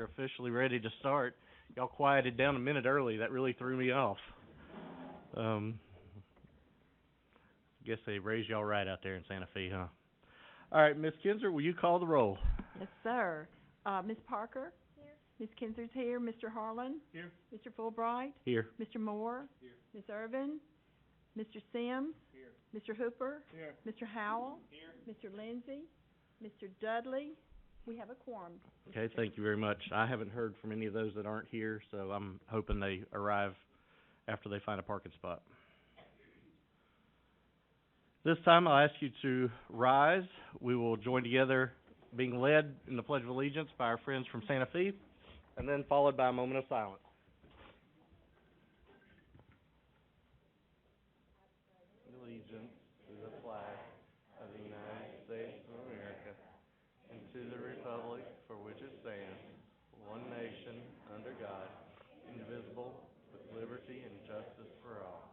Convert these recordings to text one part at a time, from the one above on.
we're officially ready to start. Y'all quieted down a minute early. That really threw me off. Guess they raised y'all right out there in Santa Fe, huh? All right, Miss Kinzer, will you call the roll? Yes, sir. Ms. Parker? Here. Ms. Kinzer's here. Mr. Harlan? Here. Mr. Fulbright? Here. Mr. Moore? Here. Ms. Irvin? Mr. Sims? Here. Mr. Hooper? Here. Mr. Howell? Here. Mr. Lindsay? Mr. Dudley? We have a quorum. Okay, thank you very much. I haven't heard from any of those that aren't here, so I'm hoping they arrive after they find a parking spot. This time I'll ask you to rise. We will join together being led in the Pledge of Allegiance by our friends from Santa Fe, and then followed by a moment of silence. Allegiance to the flag of the United States of America and to the republic for which it stands, one nation, under God, indivisible, with liberty and justice for all.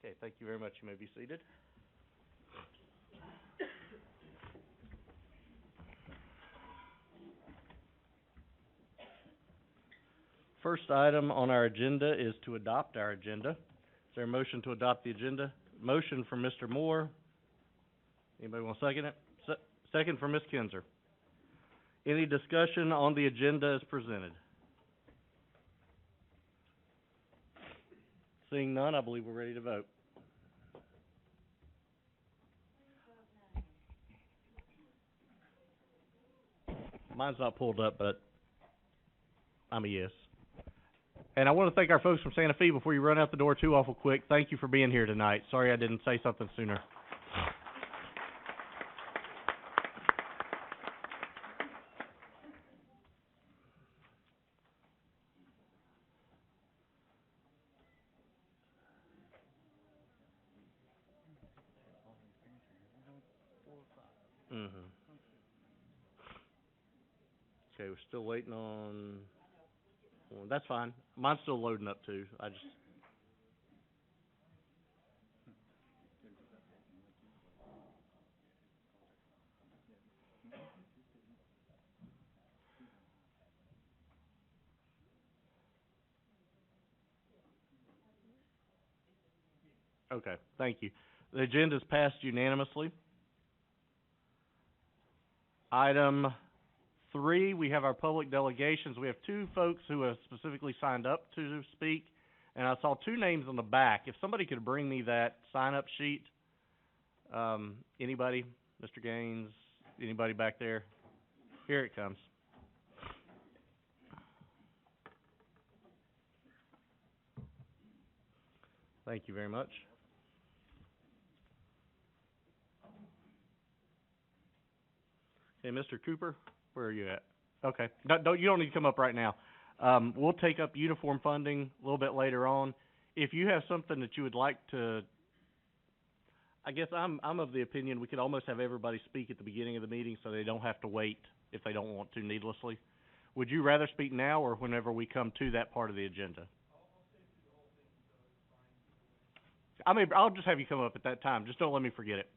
Okay, thank you very much. You may be seated. First item on our agenda is to adopt our agenda. Is there a motion to adopt the agenda? Motion from Mr. Moore. Anybody want to second it? Second from Ms. Kinzer. Any discussion on the agenda as presented? Seeing none, I believe we're ready to vote. Mine's not pulled up, but I'm a yes. And I want to thank our folks from Santa Fe before you run out the door too awful quick. Thank you for being here tonight. Sorry I didn't say something sooner. Okay, we're still waiting on... Well, that's fine. Mine's still loading up too. Okay, thank you. The agenda's passed unanimously. Item 3, we have our public delegations. We have 2 folks who have specifically signed up to speak, and I saw 2 names on the back. If somebody could bring me that sign-up sheet. Anybody? Mr. Gaines? Anybody back there? Here it comes. Thank you very much. Hey, Mr. Cooper, where are you at? Okay. You don't need to come up right now. We'll take up uniform funding a little bit later on. If you have something that you would like to, I guess I'm of the opinion we could almost have everybody speak at the beginning of the meeting so they don't have to wait if they don't want to needlessly. Would you rather speak now or whenever we come to that part of the agenda? I'll just have you come up at that time. Just don't let me forget it.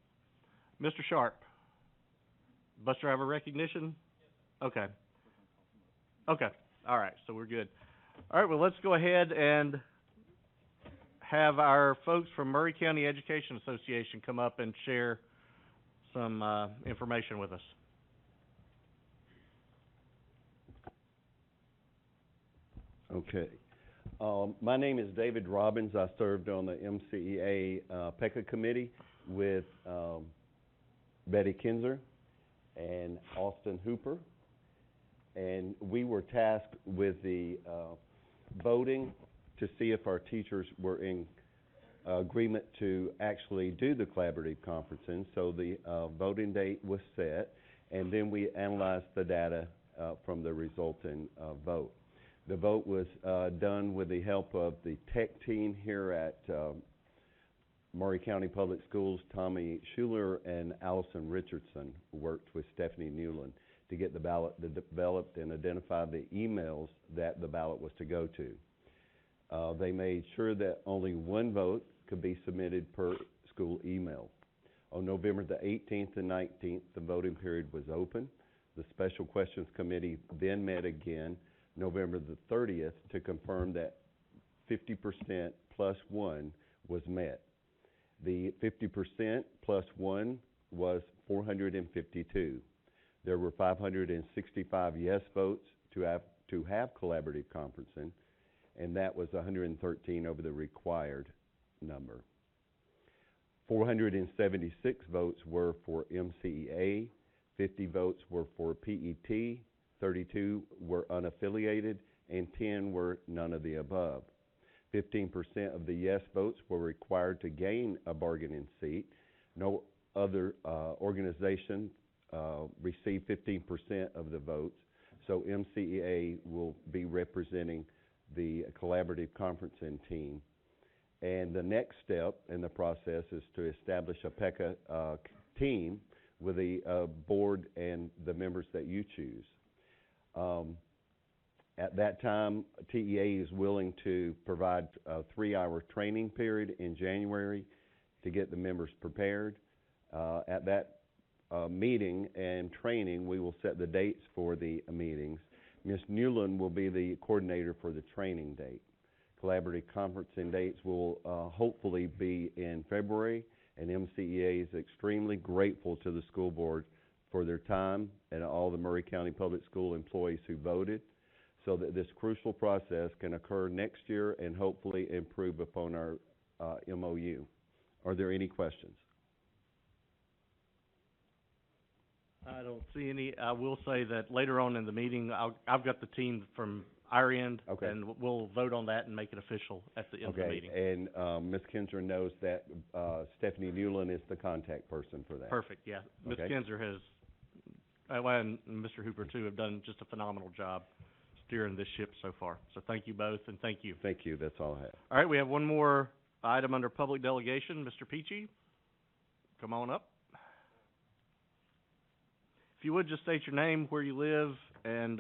Mr. Sharp. Bus driver recognition? Okay. Okay. All right. So we're good. All right. Well, let's go ahead and have our folks from Maury County Education Association come up and share some information with us. Okay. My name is David Robbins. I served on the MCEA PECA committee with Betty Kinzer and Austin Hooper, and we were tasked with the voting to see if our teachers were in agreement to actually do the collaborative conferencing. So the voting date was set, and then we analyzed the data from the resulting vote. The vote was done with the help of the tech team here at Maury County Public Schools. Tommy Schuler and Allison Richardson worked with Stephanie Newland to get the ballot developed and identify the emails that the ballot was to go to. They made sure that only one vote could be submitted per school email. On November the 18th and 19th, the voting period was open. The Special Questions Committee then met again November the 30th to confirm that 50% plus 1 was met. The 50% plus 1 was 452. There were 565 yes votes to have collaborative conferencing, and that was 113 over the required number. 476 votes were for MCEA, 50 votes were for PET, 32 were unaffiliated, and 10 were none of the above. 15% of the yes votes were required to gain a bargaining seat. No other organization received 15% of the votes, so MCEA will be representing the collaborative conferencing team. And the next step in the process is to establish a PECA team with the board and the members that you choose. At that time, TEA is willing to provide a 3-hour training period in January to get the members prepared. At that meeting and training, we will set the dates for the meetings. Ms. Newland will be the coordinator for the training date. Collaborative conferencing dates will hopefully be in February, and MCEA is extremely grateful to the school board for their time and all the Maury County Public School employees who voted, so that this crucial process can occur next year and hopefully improve upon our MOU. Are there any questions? I don't see any. I will say that later on in the meeting, I've got the team from our end, Okay. and we'll vote on that and make it official at the end of the meeting. And Ms. Kinzer knows that Stephanie Newland is the contact person for that. Perfect, yeah. Ms. Okay. Kinzer has, and Mr. Hooper too, have done just a phenomenal job steering this ship so far. So thank you both, and thank you. Thank you, that's all I have. All right, we have one more item under public delegation. Mr. Peachy, come on up. If you would, just state your name, where you live, and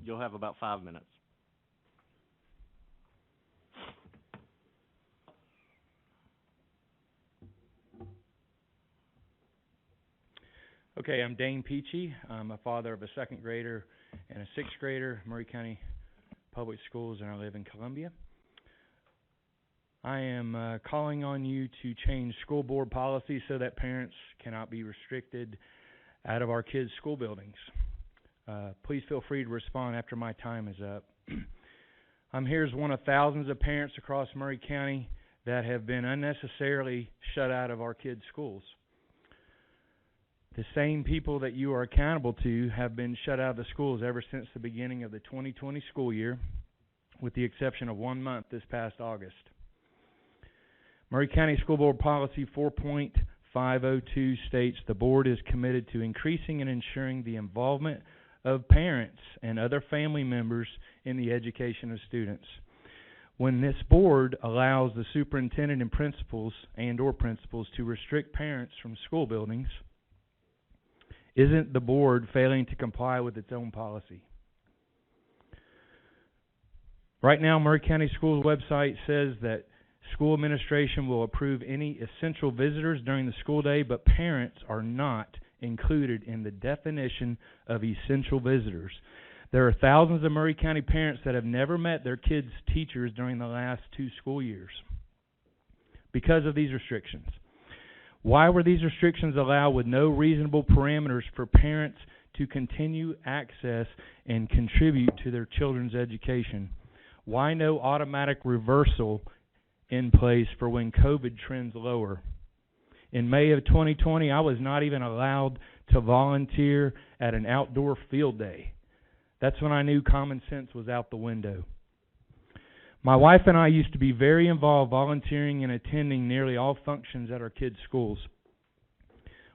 you'll have about 5 minutes. Okay, I'm Dane Peachy. I'm a father of a 2nd grader and a 6th grader, Maury County Public Schools, and I live in Columbia. I am calling on you to change school board policy so that parents cannot be restricted out of our kids' school buildings. Please feel free to respond after my time is up. I'm here as one of thousands of parents across Maury County that have been unnecessarily shut out of our kids' schools. The same people that you are accountable to have been shut out of the schools ever since the beginning of the 2020 school year, with the exception of 1 month this past August. Maury County School Board Policy 4.502 states the board is committed to increasing and ensuring the involvement of parents and other family members in the education of students. When this board allows the superintendent and principals and/or principals to restrict parents from school buildings, isn't the board failing to comply with its own policy? Right now, Maury County Schools website says that school administration will approve any essential visitors during the school day, but parents are not included in the definition of essential visitors. There are thousands of Maury County parents that have never met their kids' teachers during the last 2 school years because of these restrictions. Why were these restrictions allowed with no reasonable parameters for parents to continue access and contribute to their children's education? Why no automatic reversal in place for when COVID trends lower? In May of 2020, I was not even allowed to volunteer at an outdoor field day. That's when I knew common sense was out the window. My wife and I used to be very involved volunteering and attending nearly all functions at our kids' schools.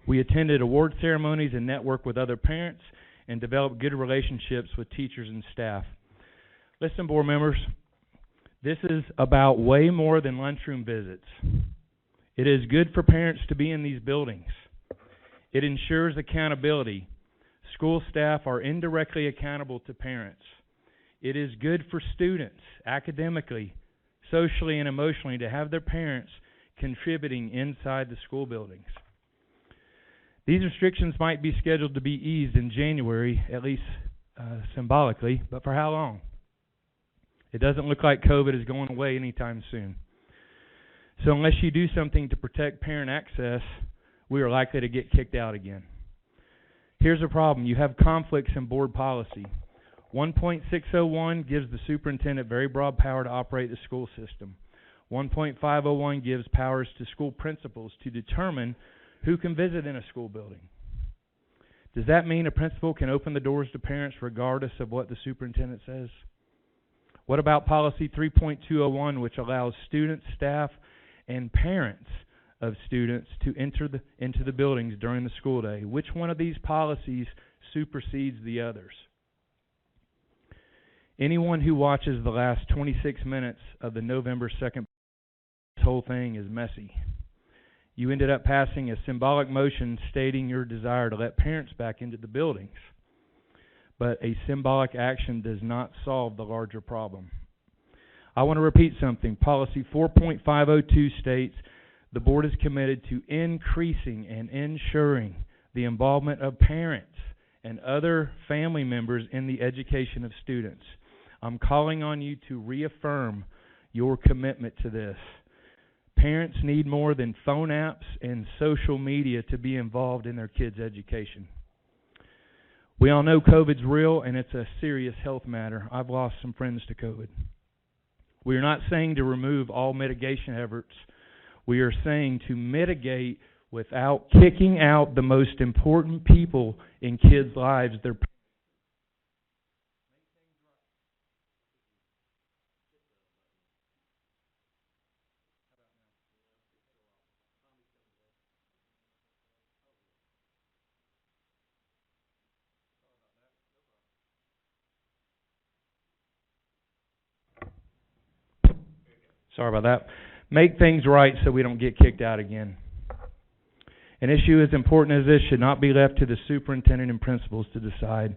We attended award ceremonies and networked with other parents and developed good relationships with teachers and staff. Listen, board members, this is about way more than lunchroom visits. It is good for parents to be in these buildings. It ensures accountability. School staff are indirectly accountable to parents. It is good for students, academically, socially, and emotionally, to have their parents contributing inside the school buildings. These restrictions might be scheduled to be eased in January, at least symbolically, but for how long? It doesn't look like COVID is going away anytime soon. So unless you do something to protect parent access, we are likely to get kicked out again. Here's a problem. You have conflicts in board policy. 1.601 gives the superintendent very broad power to operate the school system. 1.501 gives powers to school principals to determine who can visit in a school building. Does that mean a principal can open the doors to parents regardless of what the superintendent says? What about policy 3.201, which allows students, staff, and parents of students to enter into the buildings during the school day? Which one of these policies supersedes the others? Anyone who watches the last 26 minutes of the November 2nd, this whole thing is messy. You ended up passing a symbolic motion stating your desire to let parents back into the buildings. But a symbolic action does not solve the larger problem. I want to repeat something. Policy 4.502 states the board is committed to increasing and ensuring the involvement of parents and other family members in the education of students. I'm calling on you to reaffirm your commitment to this. Parents need more than phone apps and social media to be involved in their kids' education. We all know COVID's real and it's a serious health matter. I've lost some friends to COVID. We are not saying to remove all mitigation efforts. We are saying to mitigate without kicking out the most important people in kids' lives, their parents. Sorry about that. Make things right so we don't get kicked out again. An issue as important as this should not be left to the superintendent and principals to decide.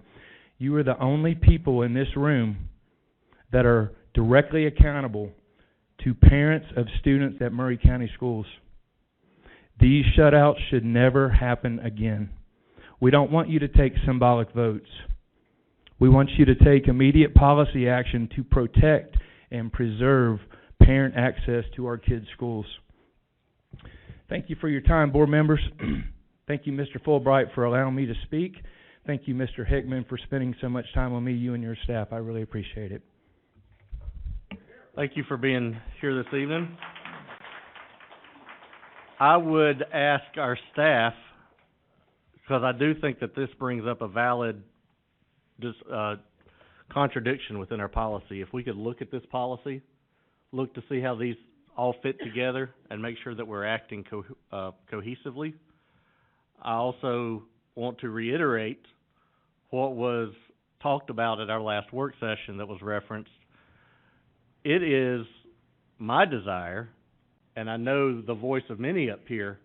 You are the only people in this room that are directly accountable to parents of students at Maury County Schools. These shutouts should never happen again. We don't want you to take symbolic votes. We want you to take immediate policy action to protect and preserve parent access to our kids' schools. Thank you for your time, board members. Thank you, Mr. Fulbright, for allowing me to speak. Thank you, Mr. Hickman, for spending so much time with me, you and your staff. I really appreciate it. Thank you for being here this evening. I would ask our staff, because I do think that this brings up a valid contradiction within our policy. If we could look at this policy, look to see how these all fit together and make sure that we're acting cohesively. I also want to reiterate what was talked about at our last work session that was referenced. It is my desire, and I know the voice of many up here,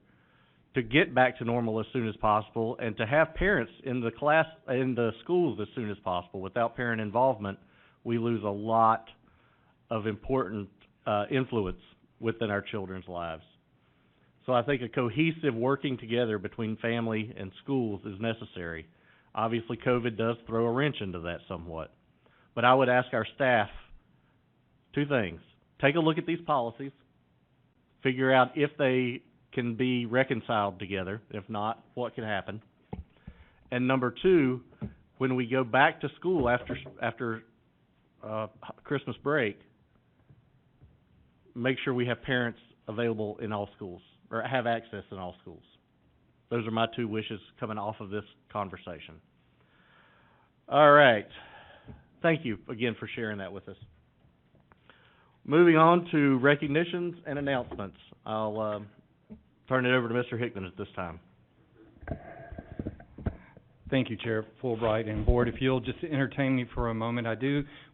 to get back to normal as soon as possible and to have parents in the schools as soon as possible. Without parent involvement, we lose a lot of important influence within our children's lives. So I think a cohesive working together between family and schools is necessary. Obviously, COVID does throw a wrench into that somewhat. But I would ask our staff two things. Take a look at these policies, figure out if they can be reconciled together. If not, what can happen. And number two, when we go back to school after Christmas break, make sure we have parents available in all schools, or have access in all schools. Those are my two wishes coming off of this conversation. All right. Thank you again for sharing that with us. Moving on to recognitions and announcements. I'll turn it over to Mr. Hickman at this time. Thank you, Chair Fulbright and Board. If you'll just entertain me for a moment,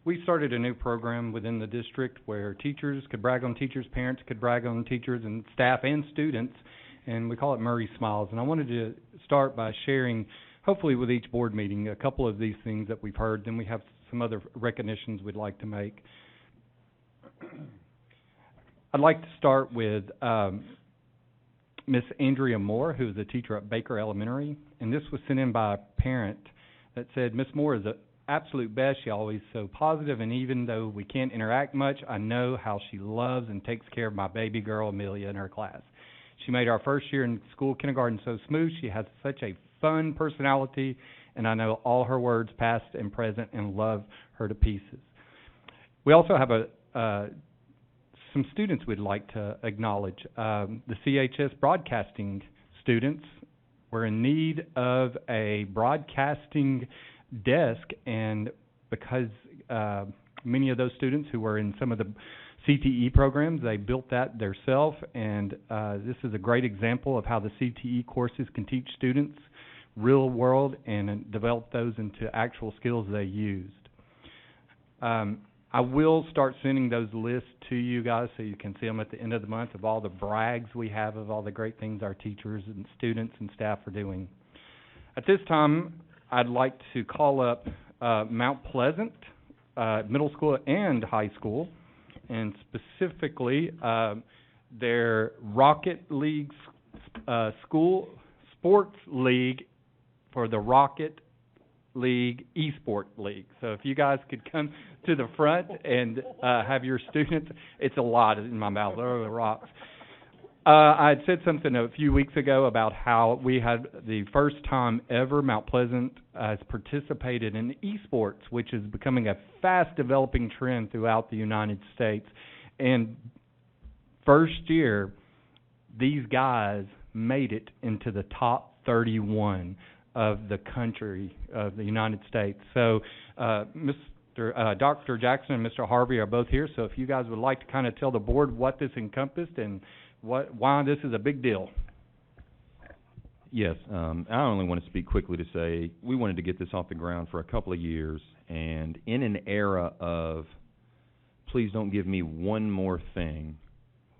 we started a new program within the district where teachers could brag on teachers, parents could brag on teachers, and staff and students, and we call it Murray Smiles. And I wanted to start by sharing hopefully with each board meeting, a couple of these things that we've heard, then we have some other recognitions we'd like to make. I'd like to start with Miss Andrea Moore, who is a teacher at Baker Elementary, and this was sent in by a parent that said, Miss Moore is the absolute best. She's always so positive, and even though we can't interact much, I know how she loves and takes care of my baby girl, Amelia, in her class. She made our first year in school kindergarten so smooth. She has such a fun personality, and I know all her words, past and present, and love her to pieces. We also have some students we'd like to acknowledge. The CHS broadcasting students were in need of a broadcasting desk, and because many of those students who were in some of the CTE programs, they built that themselves, and this is a great example of how the CTE courses can teach students real world and develop those into actual skills they used. I will start sending those lists to you guys so you can see them at the end of the month of all the brags we have of all the great things our teachers and students and staff are doing. At this time, I'd like to call up Mount Pleasant Middle School and High School, and specifically their Rocket League School Sports League for the Rocket League Esport League. So if you guys could come to the front and have your students, it's a lot in my mouth, literally rocks. I had said something a few weeks ago about how we had the first time ever Mount Pleasant has participated in esports, which is becoming a fast developing trend throughout the United States. And first year, these guys made it into the top 31 of the country of the United States. So Dr. Jackson and Mr. Harvey are both here, so if you guys would like to kind of tell the board what this encompassed and why this is a big deal. Yes, I only want to speak quickly to say we wanted to get this off the ground for a couple of years, and in an era of please don't give me one more thing,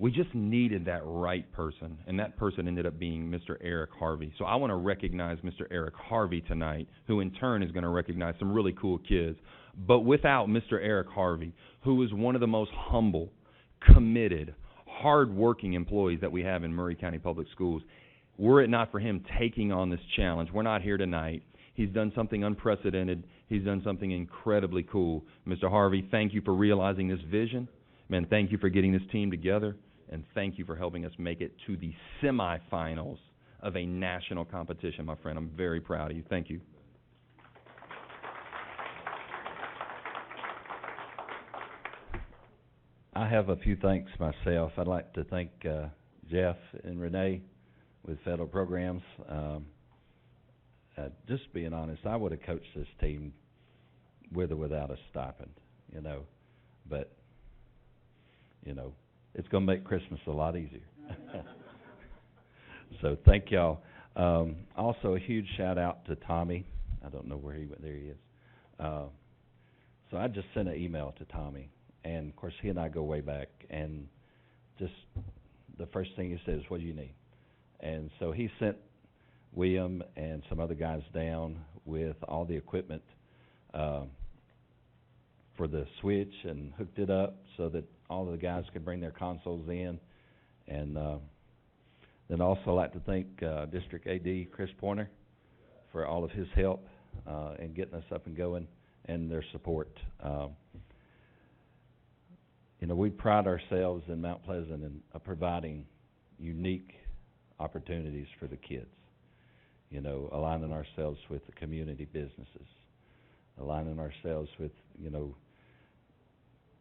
we just needed that right person, and that person ended up being Mr. Esser Hvac. So I want to recognize Mr. Esser Hvac tonight, who in turn is going to recognize some really cool kids. But without Mr. Esser Hvac, who is one of the most humble, committed, hard-working employees that we have in Maury County Public Schools, were it not for him taking on this challenge, we're not here tonight. He's done something unprecedented. He's done something incredibly cool. Mr. Hvac, thank you for realizing this vision. Man, thank you for getting this team together. And thank you for helping us make it to the semifinals of a national competition, my friend. I'm very proud of you. Thank you. I have a few thanks myself. I'd like to thank Jeff and Renee with Federal Programs. Just being honest, I would have coached this team with or without a stipend, but, it's going to make Christmas a lot easier. So thank y'all. Also, a huge shout out to Tommy. I don't know where he went. There he is. So I just sent an email to Tommy, and of course he and I go way back. And just the first thing he said is, "What do you need?" And so he sent William and some other guys down with all the equipment for the switch and hooked it up so that all of the guys could bring their consoles in. And then also I'd like to thank District AD Chris Pointer for all of his help in getting us up and going and their support. We pride ourselves in Mount Pleasant in providing unique opportunities for the kids. Aligning ourselves with the community businesses, aligning ourselves with,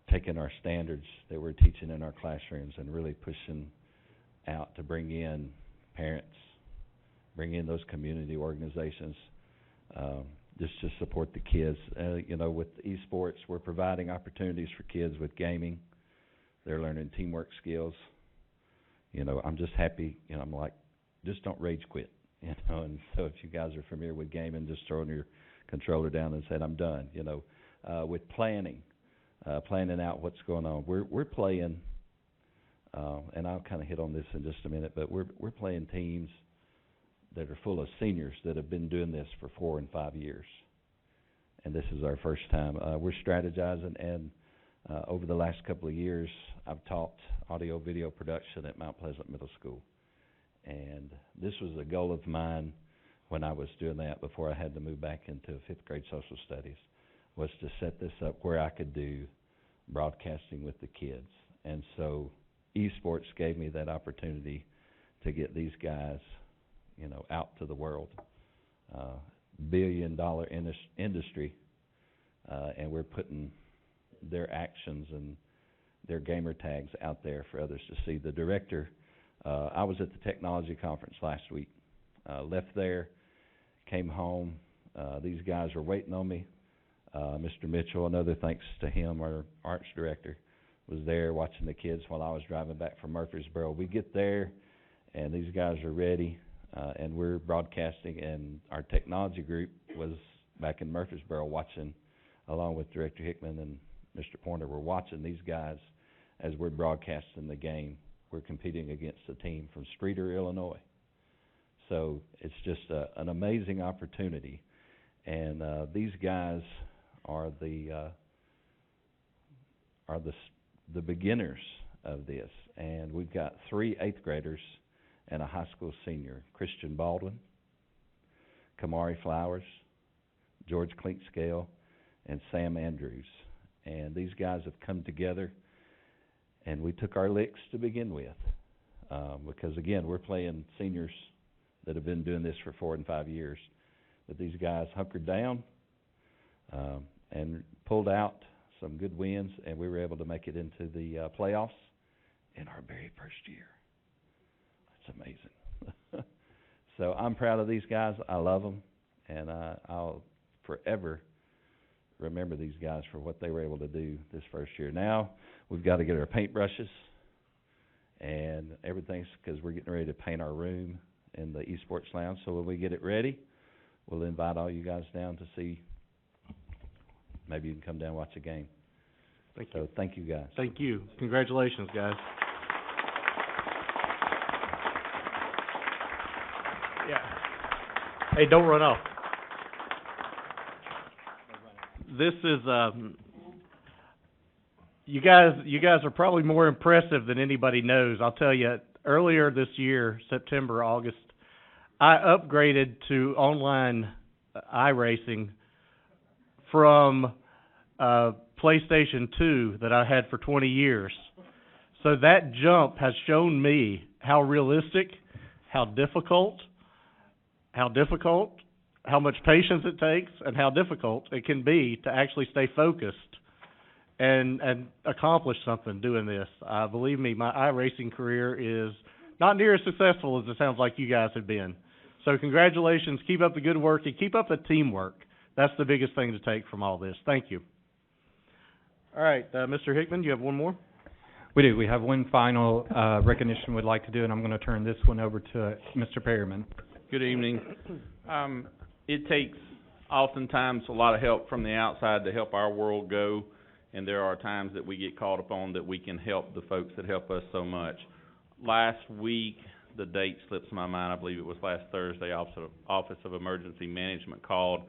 taking our standards that we're teaching in our classrooms and really pushing out to bring in parents, bring in those community organizations, just to support the kids. With esports, we're providing opportunities for kids with gaming. They're learning teamwork skills. I'm just happy, I'm like, just don't rage quit, and so if you guys are familiar with gaming, just throwing your controller down and saying, I'm done, with planning out what's going on. We're playing, and I'll kind of hit on this in just a minute, but we're playing teams that are full of seniors that have been doing this for 4 and 5 years. And this is our first time. We're strategizing, and over the last couple of years, I've taught audio-video production at Mount Pleasant Middle School. And this was a goal of mine when I was doing that before I had to move back into 5th grade social studies, was to set this up where I could do broadcasting with the kids. And so esports gave me that opportunity to get these guys, you know, out to the world. $billion-dollar industry, and we're putting their actions and their gamer tags out there for others to see. The director, I was at the technology conference last week, left there, came home. These guys were waiting on me. Mr. Mitchell, another thanks to him, our arts director, was there watching the kids while I was driving back from Murfreesboro. We get there, and these guys are ready, and we're broadcasting, and our technology group was back in Murfreesboro watching, along with Director Hickman and Mr. Pointer. We're watching these guys as we're broadcasting the game. We're competing against a team from Streator, Illinois. So it's just an amazing opportunity. And these guys are the beginners of this. And we've got 3 8th graders and a high school senior, Christian Baldwin, Kamari Flowers, George Clinkscale, and Sam Andrews. And these guys have come together, and we took our licks to begin with. Because, again, we're playing seniors that have been doing this for 4 and 5 years. But these guys hunkered down and pulled out some good wins, and we were able to make it into the playoffs in our very first year. That's amazing. So I'm proud of these guys. I love them, and I'll forever remember these guys for what they were able to do this first year. Now we've got to get our paintbrushes and everything, because we're getting ready to paint our room in the esports lounge. So when we get it ready, we'll invite all you guys down to see. Maybe you can come down and watch a game. Thank you. So thank you, guys. Thank you. Congratulations, guys. Yeah. Hey, don't run off. This is you guys are probably more impressive than anybody knows. I'll tell you, earlier this year, September, August, I upgraded to online iRacing from PlayStation 2 that I had for 20 years. So that jump has shown me how realistic, how difficult, how much patience it takes, and how difficult it can be to actually stay focused and accomplish something doing this. Believe me, my iRacing career is not near as successful as it sounds like you guys have been. So congratulations. Keep up the good work and keep up the teamwork. That's the biggest thing to take from all this. Thank you. All right, Mr. Hickman, you have one more? We do. We have one final recognition we'd like to do, and I'm going to turn this one over to Mr. Perryman. Good evening. It takes oftentimes a lot of help from the outside to help our world go, and there are times that we get called upon that we can help the folks that help us so much. Last week, the date slips my mind, I believe it was last Thursday, Office of Emergency Management called.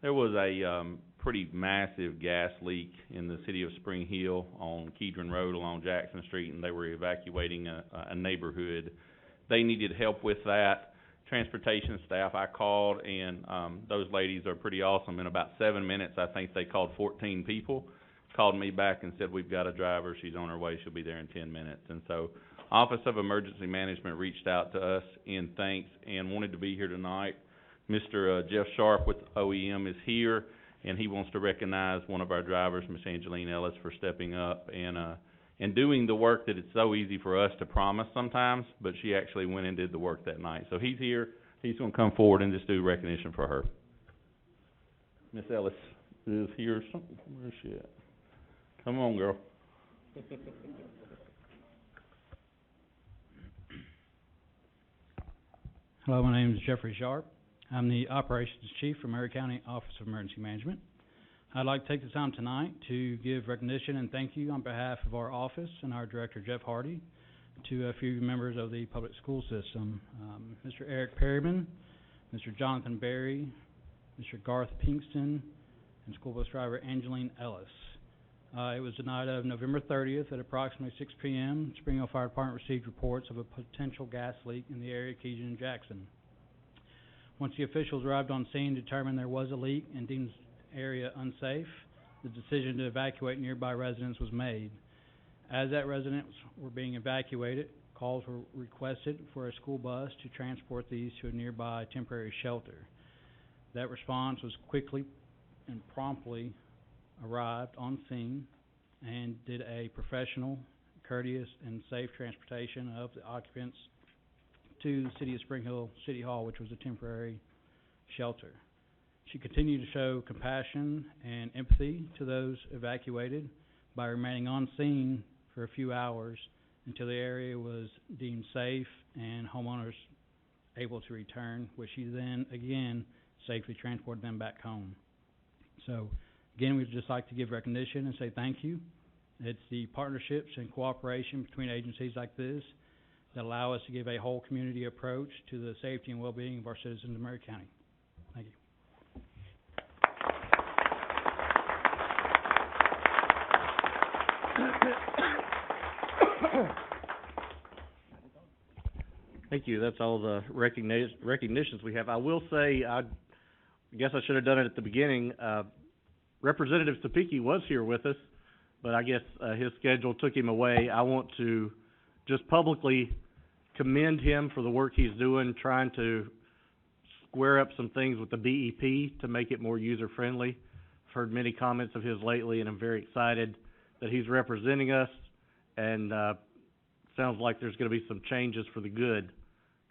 There was a pretty massive gas leak in the city of Spring Hill on Kedron Road along Jackson Street, and they were evacuating a neighborhood. They needed help with that. Transportation staff, I called, and those ladies are pretty awesome. In about 7 minutes, I think they called 14 people, called me back and said, we've got a driver, she's on her way, she'll be there in 10 minutes. And so Office of Emergency Management reached out to us in thanks and wanted to be here tonight. Mr. Jeff Sharp with OEM is here, and he wants to recognize one of our drivers, Miss Angeline Ellis, for stepping up and doing the work that it's so easy for us to promise sometimes, but she actually went and did the work that night. So he's here. He's going to come forward and just do recognition for her. Miss Ellis is here. Where's she at? Come on, girl. Hello, my name is Jeffrey Sharp. I'm the Operations Chief for Maury County Office of Emergency Management. I'd like to take this time tonight to give recognition and thank you on behalf of our office and our Director, Jeff Hardy, to a few members of the public school system. Mr. Eric Perryman, Mr. Jonathan Berry, Mr. Garth Pinkston, and school bus driver Angeline Ellis. It was the night of November 30th at approximately 6 p.m. Spring Hill Fire Department received reports of a potential gas leak in the area of Keegan and Jackson. Once the officials arrived on scene, determined there was a leak and deemed the area unsafe, the decision to evacuate nearby residents was made. As that residents were being evacuated, calls were requested for a school bus to transport these to a nearby temporary shelter. That response was quickly and promptly arrived on scene and did a professional, courteous, and safe transportation of the occupants to the City of Spring Hill City Hall, which was a temporary shelter. She continued to show compassion and empathy to those evacuated by remaining on scene for a few hours until the area was deemed safe and homeowners able to return, which she then again safely transported them back home. So again, we'd just like to give recognition and say thank you. It's the partnerships and cooperation between agencies like this that allow us to give a whole community approach to the safety and well-being of our citizens in Maury County. Thank you. Thank you. That's all the recognitions we have. I will say, I guess I should have done it at the beginning. Representative Topeki was here with us, but I guess his schedule took him away. I want to just publicly commend him for the work he's doing, trying to square up some things with the BEP to make it more user-friendly. I've heard many comments of his lately, and I'm very excited that he's representing us, and sounds like there's going to be some changes for the good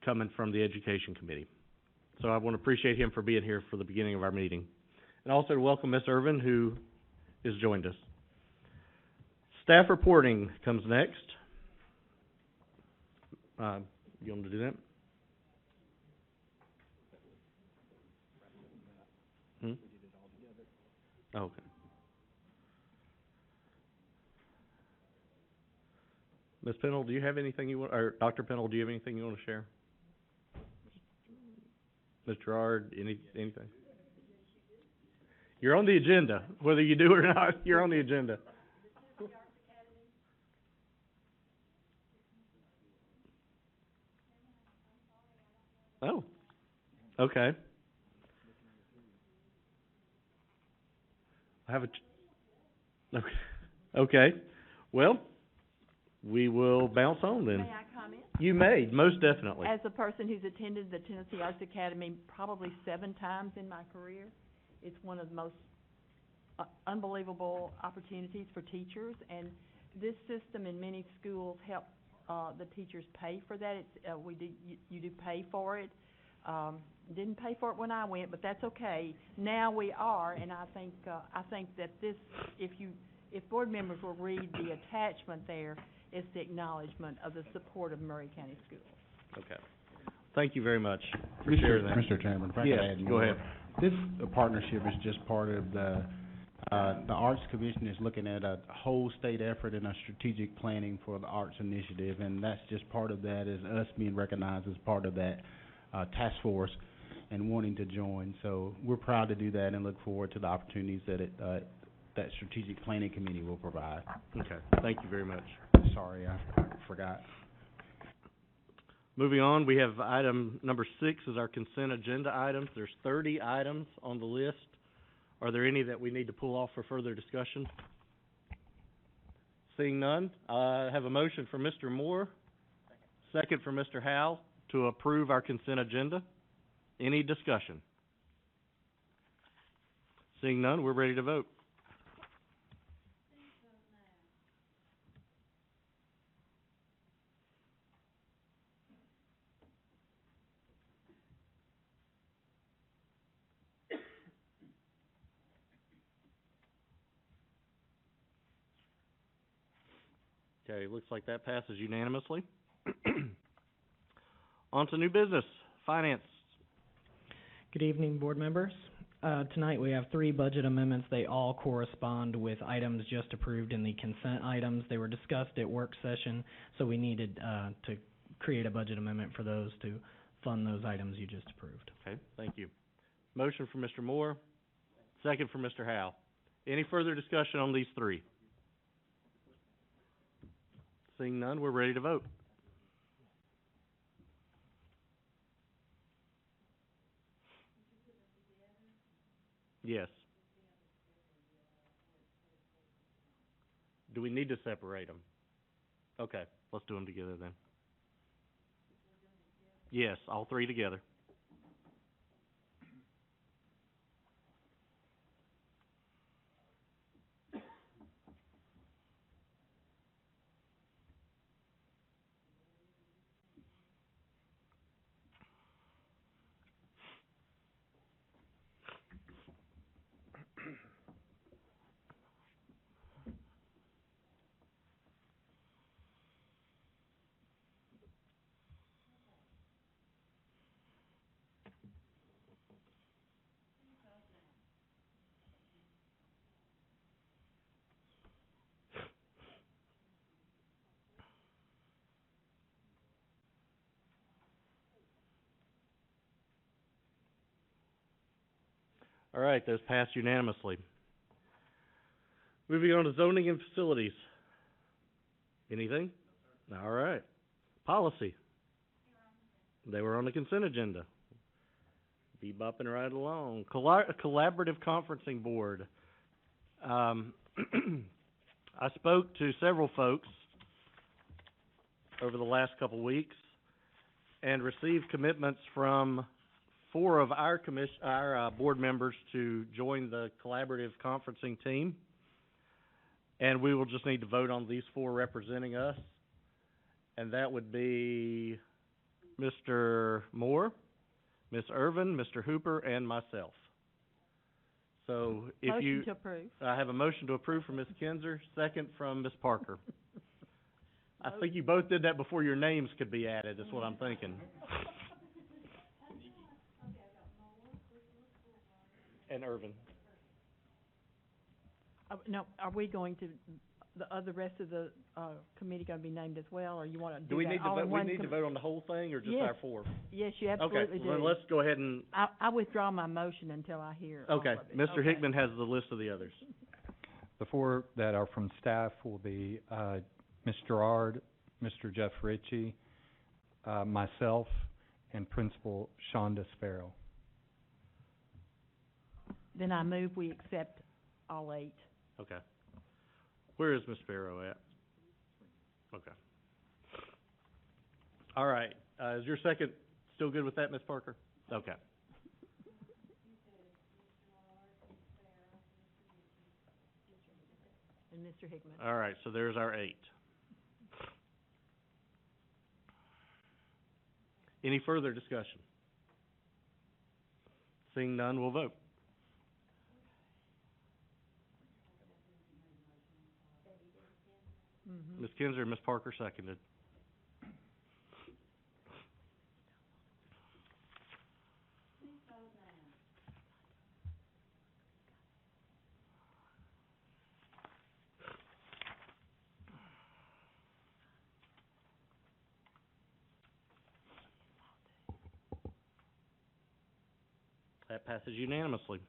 coming from the Education Committee. So I want to appreciate him for being here for the beginning of our meeting. And also to welcome Ms. Irvin, who has joined us. Staff reporting comes next. You want me to do that? Oh, okay. Ms. Pennell, do you have anything you want, or Dr. Pennell, do you have anything you want to share? Ms. Gerard, anything? You're on the agenda, whether you do or not. You're on the agenda. Oh, okay. I have okay. Okay. Well, we will bounce on then. May I comment? You may, most definitely. As a person who's attended the Tennessee Arts Academy probably 7 times in my career, it's one of the most unbelievable opportunities for teachers, and this system in many schools help the teachers pay for that. It's you do pay for it. Didn't pay for it when I went, but that's okay. Now we are, and I think that this, if board members will read the attachment there, it's the acknowledgement of the support of Maury County Schools. Okay. Thank you very much for sharing that. Mr. Chairman, if I could add go more. ahead. This partnership is just part of the Arts Commission is looking at a whole state effort and a strategic planning for the arts initiative, and that's just part of that, is us being recognized as part of that task force and wanting to join. So we're proud to do that and look forward to the opportunities that that strategic planning committee will provide. Okay. Thank you very much. Sorry, I forgot. Moving on, we have item number 6 is our consent agenda items. There's 30 items on the list. Are there any that we need to pull off for further discussion? Seeing none, I have a motion from Mr. Moore, second from Mr. Howell, to approve our consent agenda. Any discussion? Seeing none, we're ready to vote. Okay, looks like that passes unanimously. On to new business, finance. Good evening, board members. Tonight we have 3 budget amendments. They all correspond with items just approved in the consent items. They were discussed at work session, so we needed to create a budget amendment for those to fund those items you just approved. Okay, thank you. Motion for Mr. Moore, second for Mr. Howe. Any further discussion on these 3? Seeing none, we're ready to vote. Yes. Do we need to separate them? Okay, let's do them together then. Yes, all 3 together. All right, those passed unanimously. Moving on to zoning and facilities. Anything? All right. Policy. They were on the consent agenda. Bebopping right along. Collaborative conferencing board. I spoke to several folks over the last couple weeks and received commitments from 4 of our board members to join the collaborative conferencing team. And we will just need to vote on these 4 representing us. And that would be Mr. Moore, Ms. Irvin, Mr. Hooper, and myself. So if you... Motion to approve. I have a motion to approve from Ms. Kinzer, second from Ms. Parker. I think you both did that before your names could be added, is what I'm thinking. And Irvin. No, are we going to, the other rest of the, committee gonna be named as well, or you wanna Do do we that need to all vote, in we one? need to vote on the whole thing, or just Yes. our 4? Yes, you absolutely Okay, do. well, let's go ahead and, I withdraw my motion until I hear all okay, of it. Mr. Okay. Hickman has the list of the others. The 4 that are from staff will be, Ms. Gerard, Mr. Jeff Ritchie, myself, and Principal Shonda Sparrow. Then I move we accept all 8. Okay. Where is Ms. Sparrow at? Okay. All right, is your second still good with that, Ms. Parker? Okay. And Mr. Hickman. All right, so there's our 8. Any further discussion? Seeing none, we'll vote. Mm-hmm. Ms. Kinzer and Ms. Parker seconded. That passes unanimously.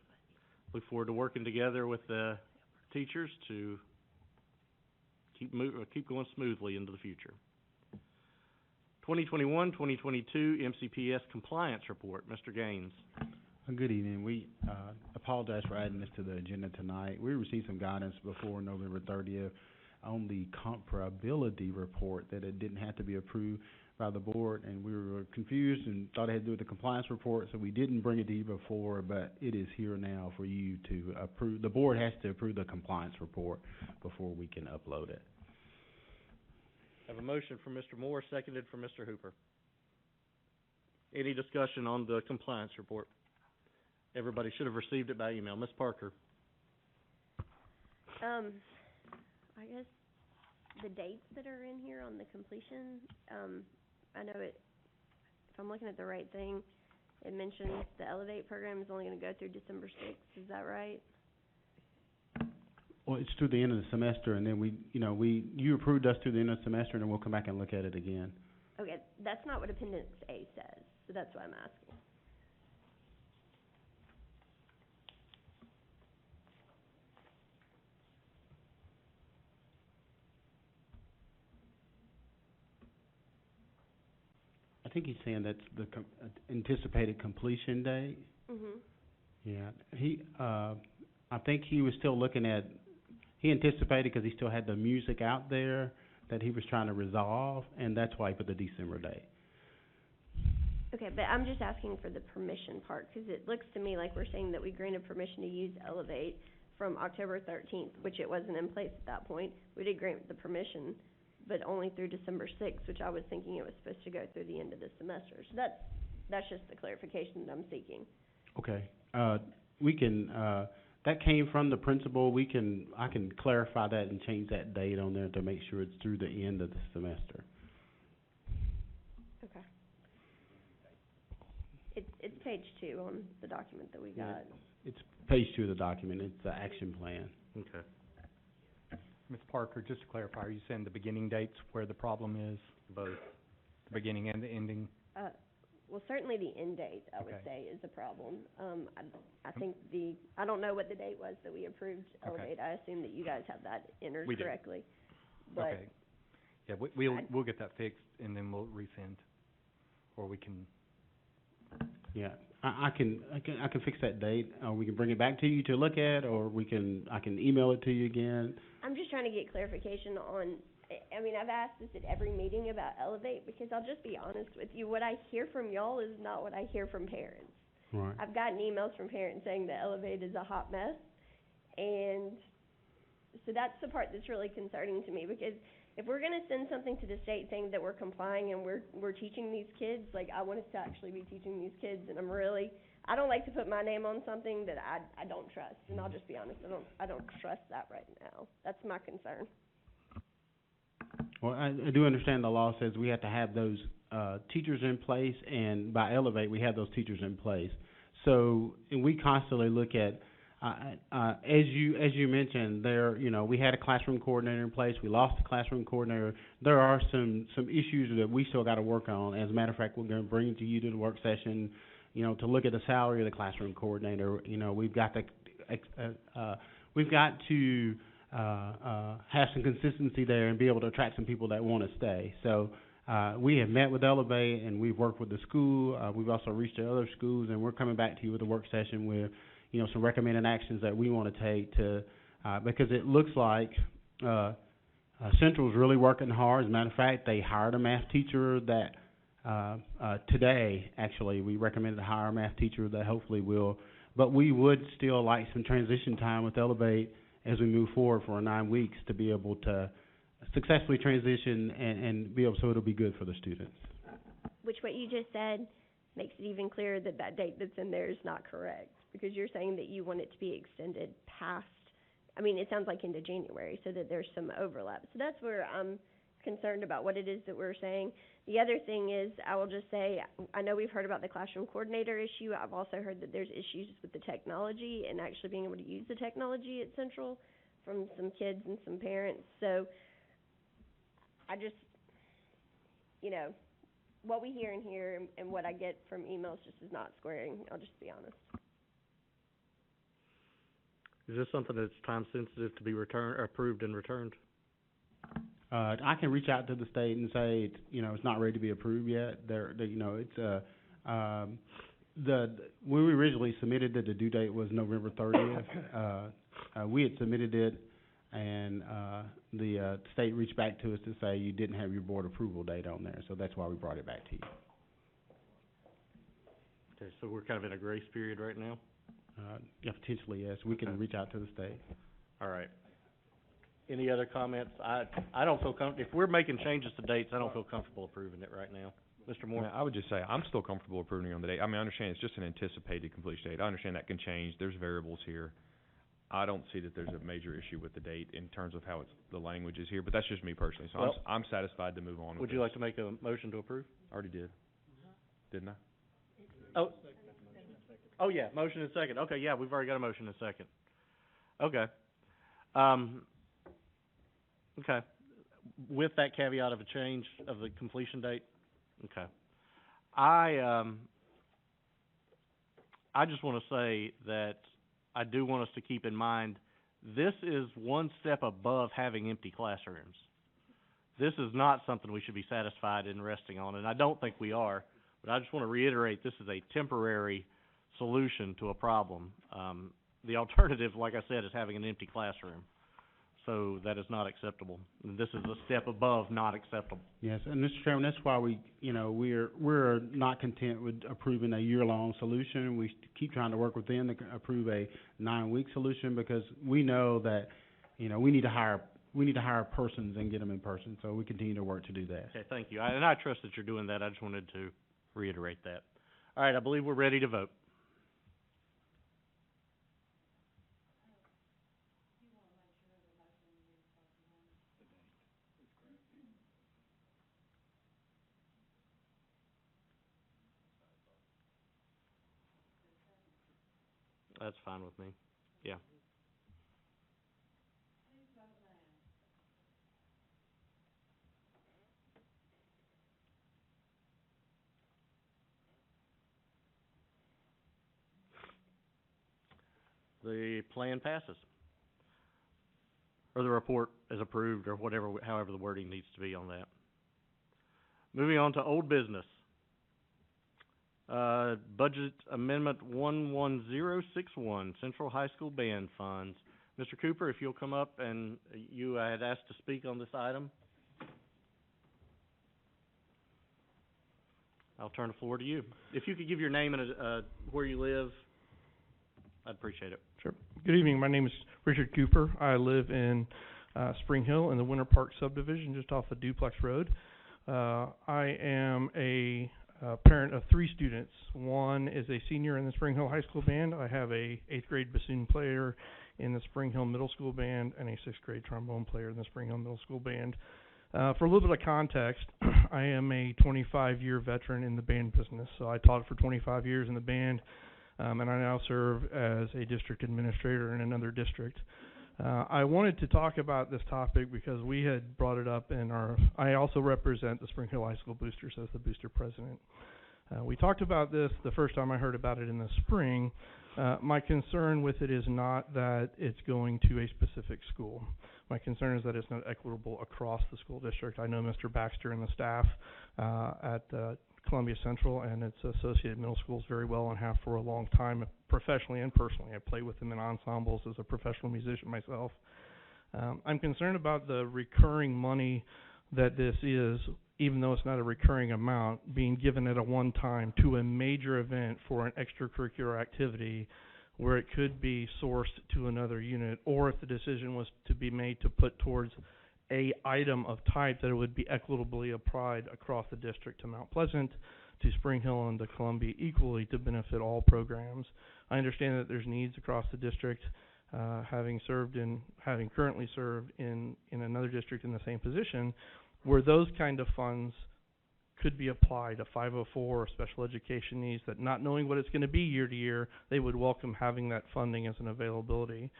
Look forward to working together with the teachers to keep going smoothly into the future. 2021-2022 MCPS compliance report. Mr. Gaines. Good evening. We apologize for adding this to the agenda tonight. We received some guidance before November 30th on the comparability report that it didn't have to be approved by the board, and we were confused and thought it had to do with the compliance report, so we didn't bring it to you before, but it is here now for you to approve. The board has to approve the compliance report before we can upload it. I have a motion from Mr. Moore, seconded from Mr. Hooper. Any discussion on the compliance report? Everybody should have received it by email. Ms. Parker. I guess the dates that are in here on the completion, I know it, if I'm looking at the right thing, it mentions the Elevate program is only gonna go through December 6th, is that right? Well, it's through the end of the semester, and then you approved us through the end of the semester, and then we'll come back and look at it again. Okay, that's not what Appendix A says, so that's why I'm asking. I think he's saying that's the anticipated completion date. Mhm. Yeah, I think he was still looking at, he anticipated, because he still had the music out there that he was trying to resolve, and that's why he put the December date. Okay, but I'm just asking for the permission part, because it looks to me like we're saying that we granted permission to use Elevate from October 13th, which it wasn't in place at that point. We did grant the permission, but only through December 6th, which I was thinking it was supposed to go through the end of the semester. So that's just the clarification that I'm seeking. Okay, we can, that came from the principal. I can clarify that and change that date on there to make sure it's through the end of the semester. Okay. It's page 2 on the document that we got. Yeah. It's page 2 of the document. It's the action plan. Okay. Ms. Parker, just to clarify, are you saying the beginning date's where the problem is? Both. The beginning and the ending? Well, certainly the end date, I would Okay. say, is a problem. I think I don't know what the date was that we approved Elevate. I assume that you guys have that entered We do. correctly. But Okay. Yeah, we'll get that fixed, and then we'll resend. Or we can, Yeah, I can fix that date. We can bring it back to you to look at, or I can email it to you again. I'm just trying to get clarification on, I mean, I've asked this at every meeting about Elevate, because I'll just be honest with you, what I hear from y'all is not what I hear from parents. Right. I've gotten emails from parents saying that Elevate is a hot mess, and so that's the part that's really concerning to me, because if we're gonna send something to the state saying that we're complying and we're teaching these kids, like, I want us to actually be teaching these kids, and I don't like to put my name on something that I don't trust, and I'll just be honest, I don't trust that right now. That's my concern. Well, I do understand the law says we have to have those teachers in place, and by Elevate, we have those teachers in place. So, and we constantly look at, as you mentioned, we had a classroom coordinator in place. We lost the classroom coordinator. There are some issues that we still got to work on. As a matter of fact, we're going to bring it to you to the work session, to look at the salary of the classroom coordinator. We've got to have some consistency there and be able to attract some people that want to stay. So we have met with Elevate, and we've worked with the school. We've also reached out to other schools, and we're coming back to you with a work session with some recommended actions that we want to take to because it looks like Central's really working hard. As a matter of fact, they hired a math teacher that today, actually, we recommended to hire a math teacher that hopefully will. But we would still like some transition time with Elevate as we move forward for 9 weeks to be able to successfully transition and be able, so it'll be good for the students. Which what you just said makes it even clearer that that date that's in there is not correct, because you're saying that you want it to be extended past, it sounds like into January, so that there's some overlap. So that's where I'm concerned about what it is that we're saying. The other thing is, I will just say, I know we've heard about the classroom coordinator issue. I've also heard that there's issues with the technology and actually being able to use the technology at Central from some kids and some parents. So I just, what we hear in here and what I get from emails just is not squaring. I'll just be honest. Is this something that's time sensitive to be approved and returned? I can reach out to the state and say it's not ready to be approved yet. When we originally submitted it, the due date was November 30th. We had submitted it, and the state reached back to us to say you didn't have your board approval date on there, so that's why we brought it back to you. Okay, so we're kind of in a grace period right now? Yeah, potentially, yes. We can reach out to the state. All right. Any other comments? I don't feel if we're making changes to dates, I don't feel comfortable approving it right now. Mr. Moore? I would just say, I'm still comfortable approving on the date. I understand it's just an anticipated completion date. I understand that can change. There's variables here. I don't see that there's a major issue with the date in terms of how the language is here, but that's just me personally. So I'm satisfied to move on with Would you like to make a motion to approve? Already did. Didn't I? Oh. Oh, yeah, motion and second. Okay, yeah, we've already got a motion and second. Okay. Okay. With that caveat of a change of the completion date? Okay. I just want to say that I do want us to keep in mind this is one step above having empty classrooms. This is not something we should be satisfied in resting on, and I don't think we are. But I just want to reiterate this is a temporary solution to a problem. The alternative, like I said, is having an empty classroom. So that is not acceptable. And this is a step above not acceptable. Yes, and Mr. Chairman, that's why we're not content with approving a year-long solution. We keep trying to work with them to approve a 9-week solution because we know that, we need to hire persons and get them in person. So we continue to work to do that. Okay, thank you. And I trust that you're doing that. I just wanted to reiterate that. All right, I believe we're ready to vote. That's fine with me. Yeah. The plan passes. Or the report is approved, or however the wording needs to be on that. Moving on to old business. Budget Amendment 11061, Central High School Band Funds. Mr. Cooper, if you'll come up, and you had asked to speak on this item. I'll turn the floor to you. If you could give your name and where you live, I'd appreciate it. Sure. Good evening. My name is Richard Cooper. I live in Spring Hill in the Winter Park subdivision, just off of Duplex Road. I am a parent of 3 students. One is a senior in the Spring Hill High School Band. I have a 8th grade bassoon player in the Spring Hill Middle School Band and a 6th grade trombone player in the Spring Hill Middle School Band. For a little bit of context, I am a 25-year veteran in the band business. So I taught for 25 years in the band, and I now serve as a district administrator in another district. I wanted to talk about this topic because we had brought it up I also represent the Spring Hill High School Boosters as the booster president. We talked about this the first time I heard about it in the spring. My concern with it is not that it's going to a specific school. My concern is that it's not equitable across the school district. I know Mr. Baxter and the staff at Columbia Central and its associated middle schools very well and have for a long time, professionally and personally. I play with them in ensembles as a professional musician myself. I'm concerned about the recurring money that this is, even though it's not a recurring amount, being given at a one time to a major event for an extracurricular activity where it could be sourced to another unit, or if the decision was to be made to put towards a item of type that it would be equitably applied across the district to Mount Pleasant, to Spring Hill, and to Columbia equally to benefit all programs. I understand that there's needs across the district, having currently served in another district in the same position, where those kind of funds could be applied, a 504 or special education needs, that not knowing what it's going to be year to year, they would welcome having that funding as an availability.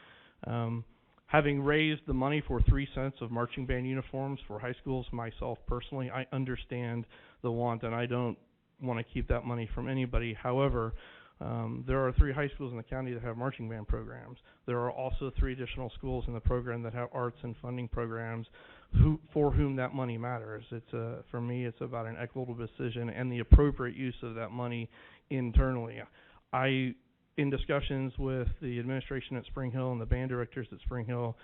Having raised the money for 3 sets of marching band uniforms for high schools myself personally, I understand the want, and I don't want to keep that money from anybody. However, there are 3 high schools in the county that have marching band programs. There are also 3 additional schools in the program that have arts and funding programs for whom that money matters. For me, it's about an equitable decision and the appropriate use of that money internally. In discussions with the administration at Spring Hill and the band directors at Spring Hill,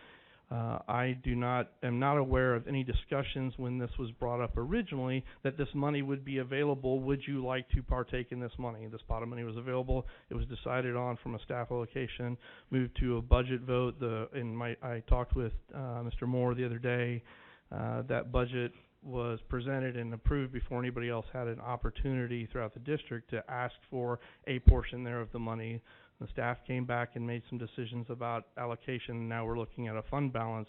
am not aware of any discussions when this was brought up originally that this money would be available. Would you like to partake in this money? This pot of money was available. It was decided on from a staff allocation, moved to a budget vote. I talked with Mr. Moore the other day. That budget was presented and approved before anybody else had an opportunity throughout the district to ask for a portion there of the money. The staff came back and made some decisions about allocation. Now we're looking at a fund balance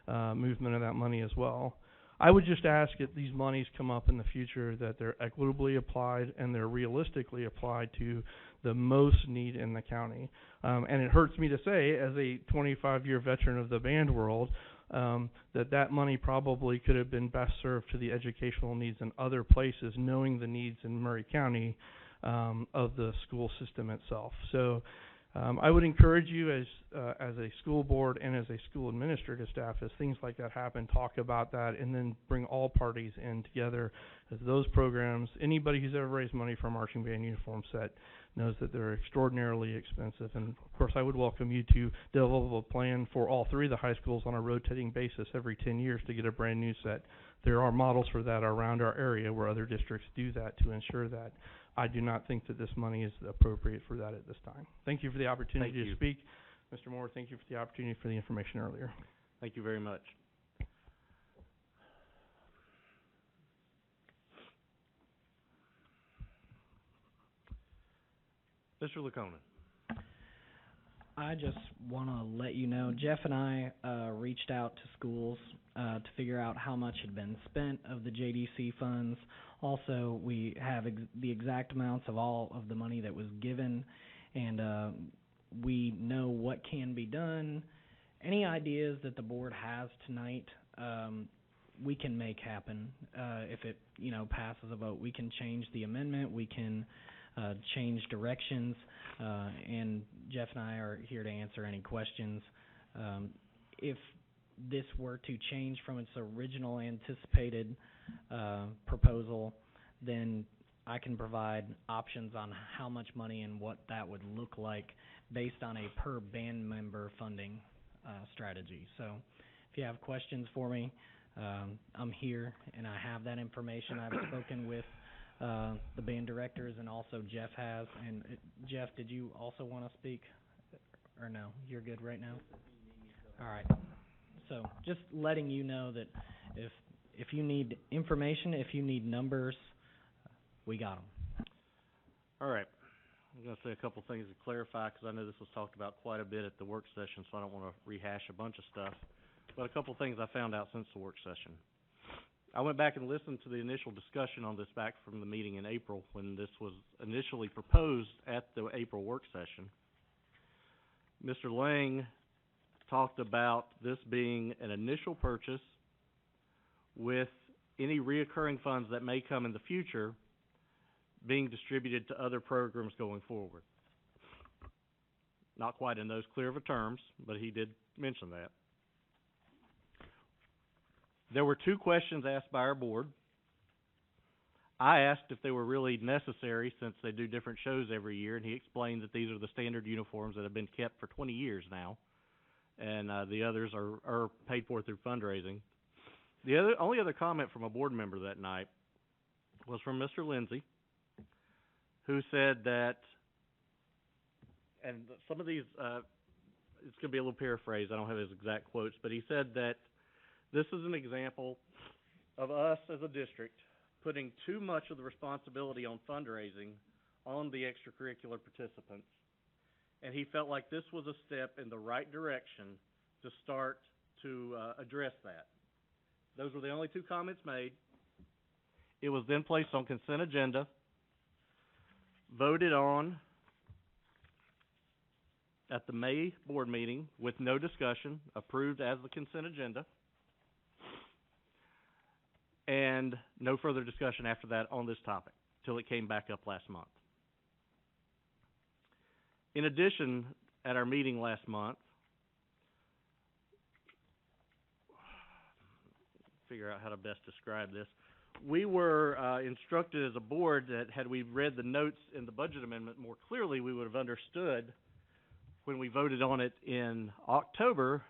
movement of that money as well. I would just ask if these monies come up in the future that they're equitably applied and they're realistically applied to the most need in the county. And it hurts me to say, as a 25-year veteran of the band world, that money probably could have been best served to the educational needs in other places, knowing the needs in Murray County of the school system itself. So I would encourage you as a school board and as a school administrative staff, as things like that happen, talk about that and then bring all parties in together. As those programs, anybody who's ever raised money for a marching band uniform set knows that they're extraordinarily expensive. And of course, I would welcome you to develop a plan for all three of the high schools on a rotating basis every 10 years to get a brand new set. There are models for that around our area where other districts do that to ensure that. I do not think that this money is appropriate for that at this time. Thank you for the opportunity to speak. Mr. Moore, thank you for the opportunity for the information earlier. Thank you very much. Mr. Laconin. I just want to let you know, Jeff and I reached out to schools to figure out how much had been spent of the JDC funds. Also, we have the exact amounts of all of the money that was given, and we know what can be done. Any ideas that the board has tonight, we can make happen. If it, passes a vote, we can change the amendment. We can change directions, and Jeff and I are here to answer any questions. If this were to change from its original anticipated proposal, then I can provide options on how much money and what that would look like based on a per band member funding strategy. So if you have questions for me, I'm here and I have that information. I've spoken with the band directors, and also Jeff has. And Jeff, did you also want to speak, or no? You're good right now? All right. So just letting you know that if you need information, if you need numbers, we got them. All right. I'm going to say a couple things to clarify, because I know this was talked about quite a bit at the work session, so I don't want to rehash a bunch of stuff. But a couple things I found out since the work session. I went back and listened to the initial discussion on this back from the meeting in April when this was initially proposed at the April work session. Mr. Lang talked about this being an initial purchase with any reoccurring funds that may come in the future being distributed to other programs going forward. Not quite in those clear of terms, but he did mention that. There were two questions asked by our board. I asked if they were really necessary since they do different shows every year, and he explained that these are the standard uniforms that have been kept for 20 years now, and the others are paid for through fundraising. The only other comment from a board member that night was from Mr. Lindsay, who said that, and some of these, it's going to be a little paraphrase, I don't have his exact quotes, but he said that this is an example of us as a district putting too much of the responsibility on fundraising on the extracurricular participants. And he felt like this was a step in the right direction to start to address that. Those were the only two comments made. It was then placed on consent agenda, voted on at the May board meeting with no discussion, approved as the consent agenda, and no further discussion after that on this topic till it came back up last month. In addition, at our meeting last month, figure out how to best describe this, we were instructed as a board that had we read the notes in the budget amendment more clearly, we would have understood when we voted on it in October,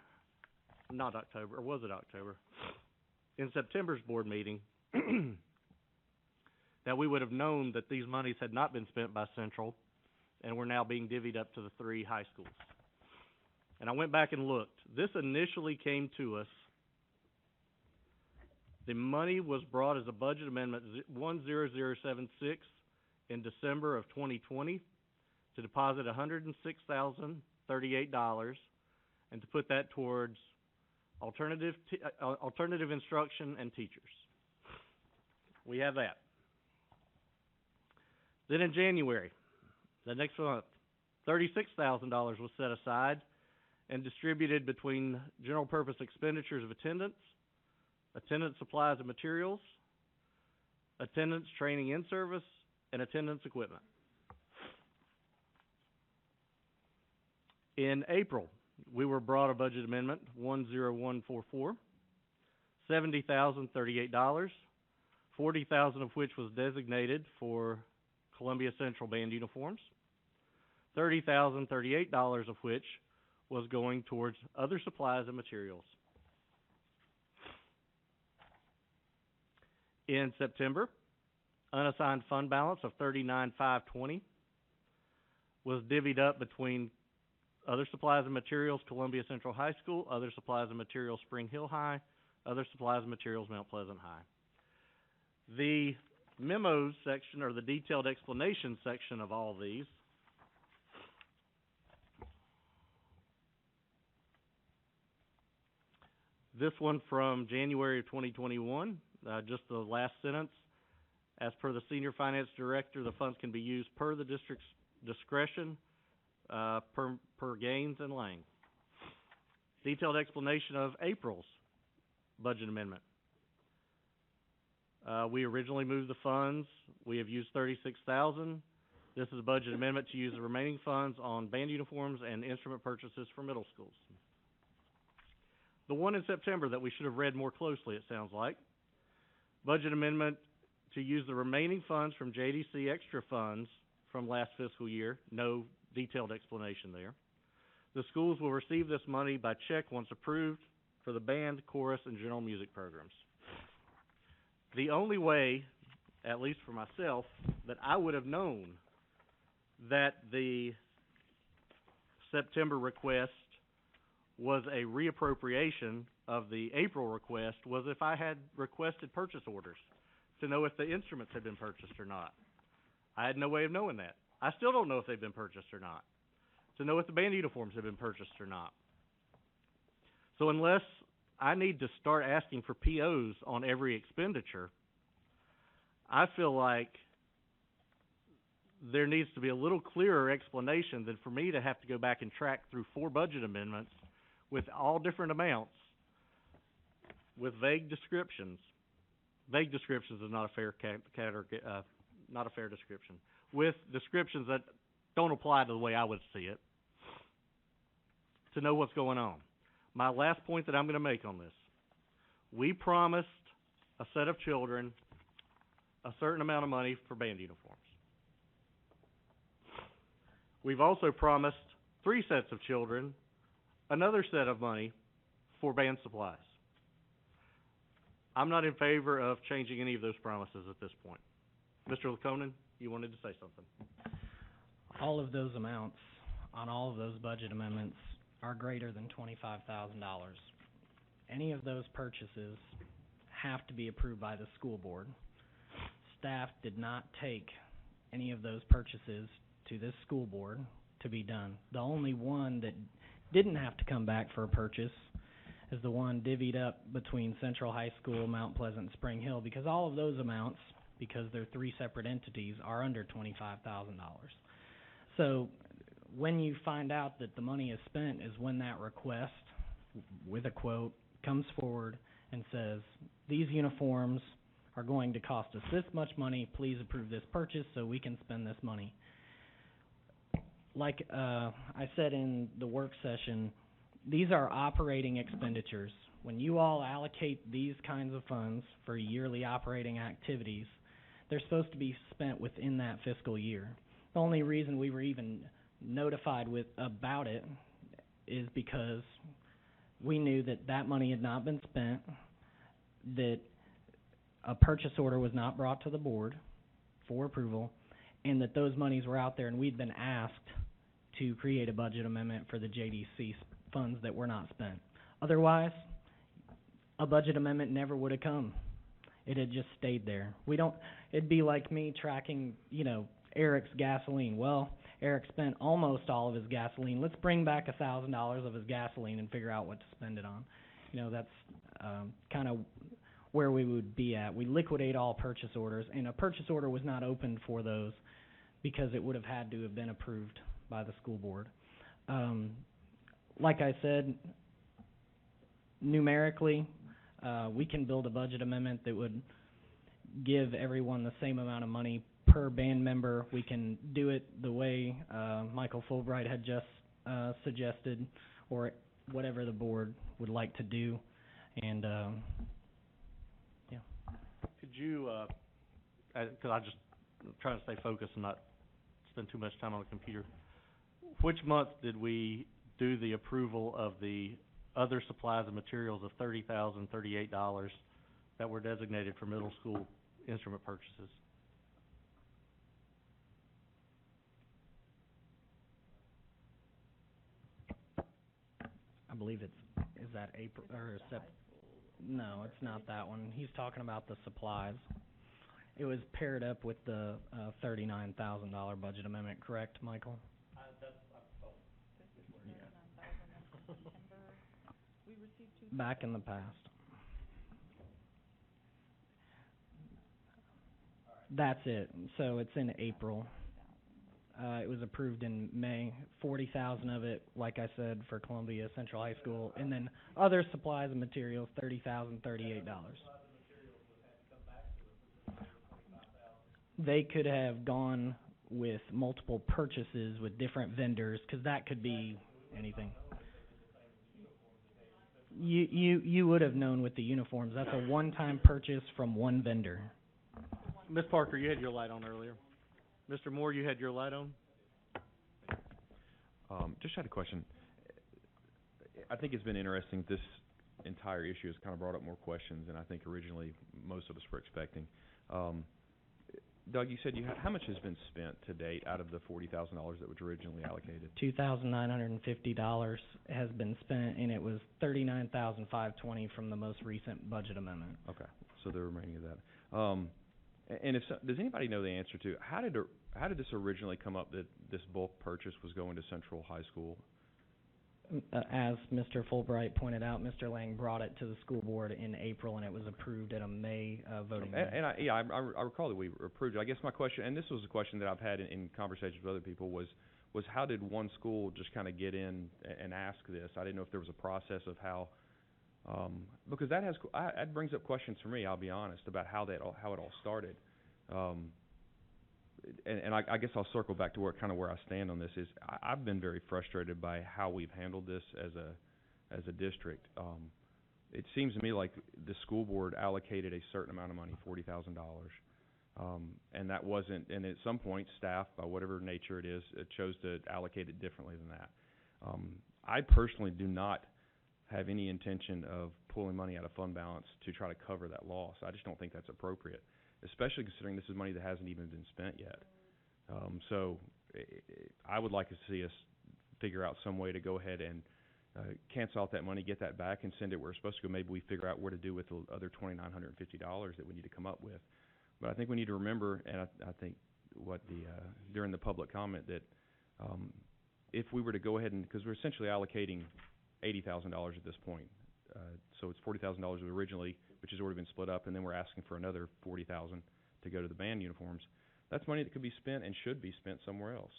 not October, or was it October? In September's board meeting, that we would have known that these monies had not been spent by Central and were now being divvied up to the three high schools. And I went back and looked. This initially came to us. The money was brought as a budget amendment 10076 in December of 2020 to deposit $106,038 and to put that towards alternative instruction, and teachers. We have that. Then in January, the next month, $36,000 was set aside and distributed between general purpose expenditures of attendance supplies and materials, attendance training in service, and attendance equipment. In April, we were brought a budget amendment 10144, $70,038, $40,000 of which was designated for Columbia Central Band uniforms, $30,038 of which was going towards other supplies and materials. In September, unassigned fund balance of $39,520 was divvied up between other supplies and materials, Columbia Central High School, other supplies and materials, Spring Hill High, other supplies and materials, Mount Pleasant High. The memos section, or the detailed explanation section of all these, this one from January of 2021, just the last sentence. As per the Senior Finance Director, the funds can be used per the district's discretion, per Gaines and Lang. Detailed explanation of April's budget amendment. We originally moved the funds. We have used $36,000. This is a budget amendment to use the remaining funds on band uniforms and instrument purchases for middle schools. The one in September that we should have read more closely, it sounds like. Budget amendment to use the remaining funds from JDC extra funds from last fiscal year. No detailed explanation there. The schools will receive this money by check once approved for the band, chorus, and general music programs. The only way, at least for myself, that I would have known that the September request was a reappropriation of the April request was if I had requested purchase orders to know if the instruments had been purchased or not. I had no way of knowing that. I still don't know if they've been purchased or not, to know if the band uniforms have been purchased or not. So unless I need to start asking for POs on every expenditure, I feel like there needs to be a little clearer explanation than for me to have to go back and track through 4 budget amendments with all different amounts with vague descriptions. Vague descriptions is not a fair not a fair description. With descriptions that don't apply to the way I would see it, to know what's going on. My last point that I'm going to make on this. We promised a set of children a certain amount of money for band uniforms. We've also promised 3 sets of children another set of money for band supplies. I'm not in favor of changing any of those promises at this point. Mr. Laconin, you wanted to say something. All of those amounts on all of those budget amendments are greater than $25,000. Any of those purchases have to be approved by the school board. Staff did not take any of those purchases to this school board to be done. The only one that didn't have to come back for a purchase is the one divvied up between Central High School, Mount Pleasant, Spring Hill, because all of those amounts, because they're 3 separate entities, are under $25,000. So when you find out that the money is spent is when that request, with a quote, comes forward and says, these uniforms are going to cost us this much money, please approve this purchase so we can spend this money. Like I said in the work session, these are operating expenditures. When you all allocate these kinds of funds for yearly operating activities, they're supposed to be spent within that fiscal year. The only reason we were even notified about it is because we knew that that money had not been spent, that a purchase order was not brought to the board for approval, and that those monies were out there, and we'd been asked to create a budget amendment for the JDC funds that were not spent. Otherwise, a budget amendment never would have come. It had just stayed there. It'd be like me tracking, Eric's gasoline. Well, Eric spent almost all of his gasoline. Let's bring back $1,000 of his gasoline and figure out what to spend it on. That's kind of where we would be at. We liquidate all purchase orders, and a purchase order was not opened for those because it would have had to have been approved by the school board. Like I said, numerically, we can build a budget amendment that would give everyone the same amount of money per band member. We can do it the way Michael Fulbright had just suggested, or whatever the board would like to do. And Could you, because I'm just trying to stay focused and not spend too much time on the computer. Which month did we do the approval of the other supplies and materials of $30,038 that were designated for middle school instrument purchases? I believe is that April, or no, it's not that one. He's talking about the supplies. It was paired up with the $39,000 budget amendment, correct, Michael? Back in the past. That's it. So it's in April. It was approved in May. 40,000 of it, like I said, for Columbia Central High School, and then other supplies and materials, $30,038. They could have gone with multiple purchases with different vendors, because that could be anything. You would have known with the uniforms. That's a one-time purchase from one vendor. Ms. Parker, you had your light on earlier. Mr. Moore, you had your light on? Just had a question. I think it's been interesting. This entire issue has kind of brought up more questions than I think originally most of us were expecting. Doug, you said how much has been spent to date out of the $40,000 that was originally allocated? $2,950 has been spent, and it was $39,520 from the most recent budget amendment. Okay, so the remaining of that. And does anybody know the answer to how did this originally come up that this bulk purchase was going to Central High School? As Mr. Fulbright pointed out, Mr. Lang brought it to the school board in April, and it was approved at a May voting meeting. I recall that we approved it. I guess my question, and this was a question that I've had in conversations with other people, was how did one school just kind of get in and ask this? I didn't know if there was a process of how, because that brings up questions for me, I'll be honest, about how it all started. And I guess I'll circle back to where I stand on this is I've been very frustrated by how we've handled this as a district. It seems to me like the school board allocated a certain amount of money, $40,000, and that wasn't. And at some point, staff, by whatever nature it is, chose to allocate it differently than that. I personally do not have any intention of pulling money out of fund balance to try to cover that loss. I just don't think that's appropriate, especially considering this is money that hasn't even been spent yet. So I would like to see us figure out some way to go ahead and cancel out that money, get that back, and send it where it's supposed to go. Maybe we figure out where to do with the other $2,950 that we need to come up with. But I think we need to remember, and I think during the public comment, that if we were to go ahead and, because we're essentially allocating $80,000 at this point, so it's $40,000 originally, which has already been split up, and then we're asking for another $40,000 to go to the band uniforms. That's money that could be spent and should be spent somewhere else.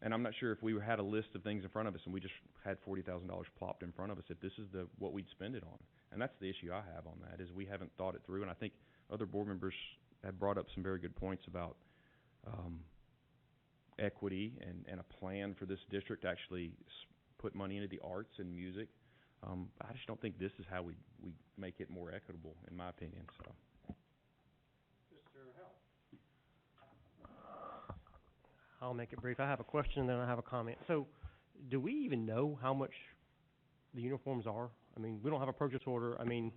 And I'm not sure if we had a list of things in front of us and we just had $40,000 plopped in front of us, if this is what we'd spend it on. And that's the issue I have on that, is we haven't thought it through. And I think other board members have brought up some very good points about equity and a plan for this district to actually put money into the arts and music. I just don't think this is how we make it more equitable, in my opinion. So, Mr. Hell. I'll make it brief. I have a question and then I have a comment. So, do we even know how much the uniforms are? I mean, we don't have a purchase order. I mean,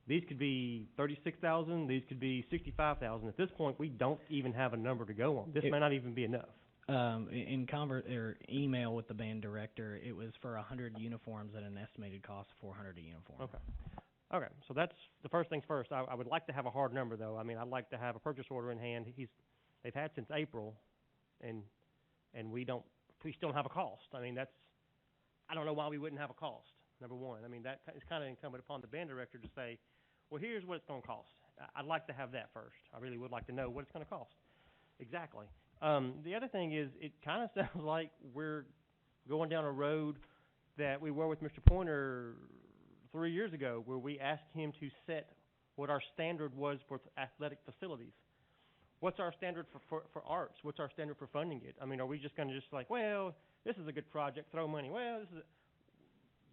these could be $36,000. These could be $65,000. At this point, we don't even have a number to go on. This may not even be enough. In email with the band director, it was for 100 uniforms at an estimated cost of $400 a uniform. Okay, so that's the first things first. I would like to have a hard number, though. I mean, I'd like to have a purchase order in hand. They've had since April, and we still don't have a cost. I mean, I don't know why we wouldn't have a cost. number one. I mean, that is kind of incumbent upon the band director to say, well, here's what it's going to cost. I'd like to have that first. I really would like to know what it's going to cost. Exactly. The other thing is, it kind of sounds like we're going down a road that we were with Mr. Pointer 3 years ago, where we asked him to set what our standard was for athletic facilities. What's our standard for arts? What's our standard for funding it? I mean, are we just going to just like, well, this is a good project, throw money. Well,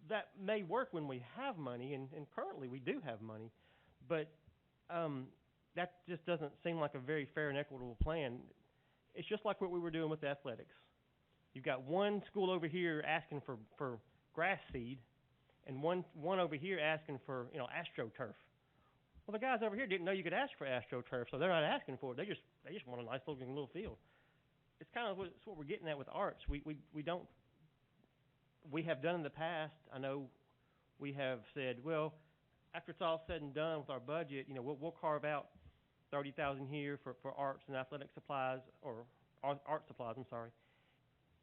that may work when we have money, and currently we do have money, but that just doesn't seem like a very fair and equitable plan. It's just like what we were doing with the athletics. You've got one school over here asking for grass seed, and one over here asking for, AstroTurf. Well, the guys over here didn't know you could ask for AstroTurf, so they're not asking for it. They just want a nice looking little field. It's kind of what we're getting at with arts. We have done in the past. I know we have said, well, after it's all said and done with our budget, we'll carve out $30,000 here for arts and athletic supplies, or art supplies. I'm sorry.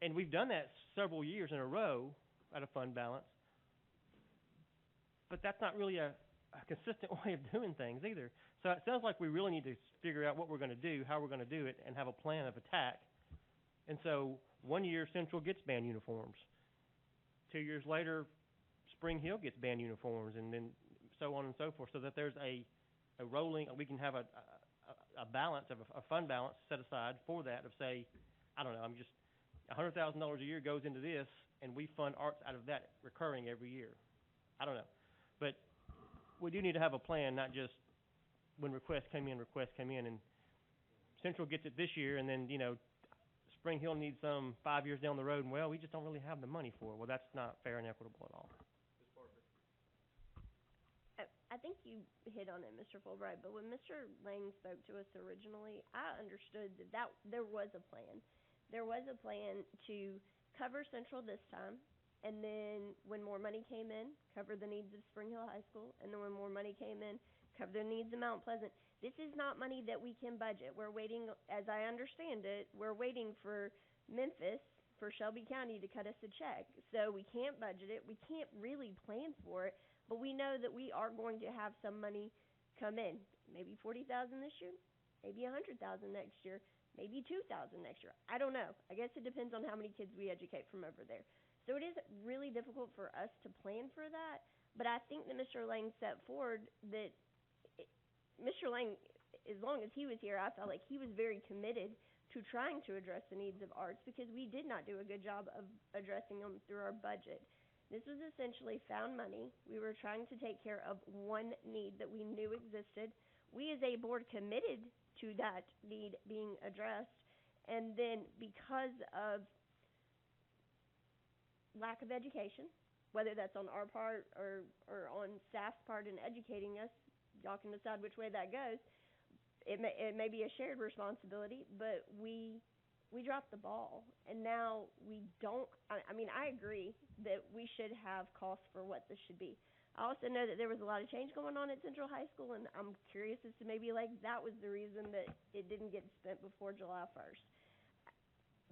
And we've done that several years in a row at a fund balance. But that's not really a consistent way of doing things either. So it sounds like we really need to figure out what we're going to do, how we're going to do it, and have a plan of attack. And so 1 year Central gets band uniforms. 2 years later, Spring Hill gets band uniforms, and then so on and so forth, so that there's a rolling, we can have a balance, a fund balance set aside for that of, say, I don't know, I'm just $100,000 a year goes into this, and we fund arts out of that recurring every year. I don't know. But we do need to have a plan, not just when requests come in, and Central gets it this year, and then, Spring Hill needs some 5 years down the road, and, well, we just don't really have the money for it. Well, that's not fair and equitable at all. I think you hit on it, Mr. Fulbright, but when Mr. Lang spoke to us originally, I understood that there was a plan. There was a plan to cover Central this time, and then when more money came in, cover the needs of Spring Hill High School, and then when more money came in, cover the needs of Mount Pleasant. This is not money that we can budget. We're waiting, as I understand it, we're waiting for Memphis, for Shelby County to cut us a check. So we can't budget it. We can't really plan for it, but we know that we are going to have some money come in. Maybe $40,000 this year, maybe $100,000 next year, maybe $2,000 next year. I don't know. I guess it depends on how many kids we educate from over there. So it is really difficult for us to plan for that, but I think that Mr. Lang set forward that Mr. Lang, as long as he was here, I felt like he was very committed to trying to address the needs of arts, because we did not do a good job of addressing them through our budget. This was essentially found money. We were trying to take care of one need that we knew existed. We as a board committed to that need being addressed, and then because of lack of education, whether that's on our part or on staff's part in educating us, y'all can decide which way that goes. It may be a shared responsibility, but we dropped the ball, and now we don't. I mean, I agree that we should have costs for what this should be. I also know that there was a lot of change going on at Central High School, and I'm curious as to maybe like that was the reason that it didn't get spent before July 1st.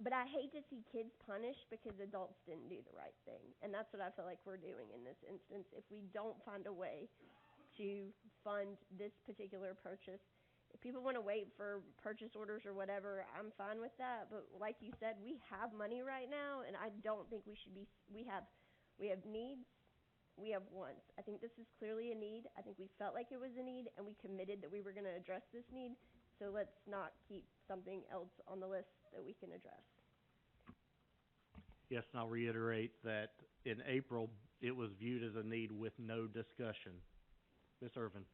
But I hate to see kids punished because adults didn't do the right thing, and that's what I feel like we're doing in this instance. If we don't find a way to fund this particular purchase, if people want to wait for purchase orders or whatever, I'm fine with that. But like you said, we have money right now, and I don't think we should be. We have needs. We have wants. I think this is clearly a need. I think we felt like it was a need, and we committed that we were going to address this need. So let's not keep something else on the list that we can address. Yes, and I'll reiterate that in April, it was viewed as a need with no discussion. Ms. Irvin.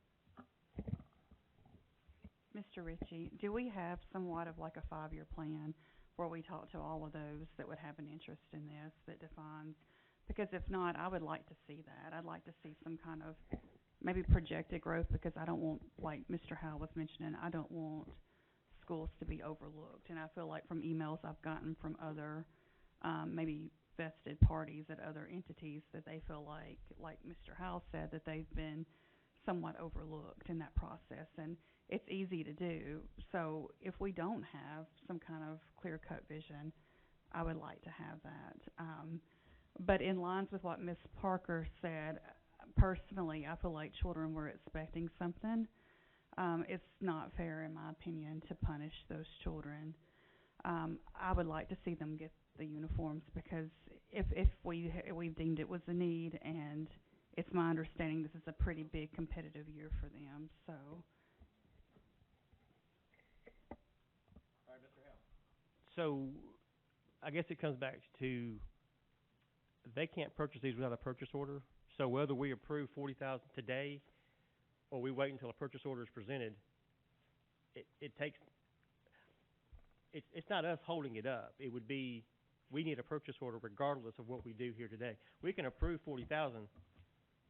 Mr. Ritchie, do we have somewhat of like a 5-year plan where we talk to all of those that would have an interest in this that defines? Because if not, I would like to see that. I'd like to see some kind of maybe projected growth, because I don't want, like Mr. Howe was mentioning, I don't want schools to be overlooked. And I feel like from emails I've gotten from other maybe vested parties at other entities that they feel like Mr. Howe said, that they've been somewhat overlooked in that process. And it's easy to do. So if we don't have some kind of clear-cut vision, I would like to have that. But in lines with what Ms. Parker said, personally, I feel like children were expecting something. It's not fair, in my opinion, to punish those children. I would like to see them get the uniforms because if we've deemed it was a need, and it's my understanding this is a pretty big competitive year for them, so. All right, Mr. Howe. So, I guess it comes back to they can't purchase these without a purchase order. So whether we approve 40,000 today or we wait until a purchase order is presented, it's not us holding it up. It would be, we need a purchase order regardless of what we do here today. We can approve 40,000.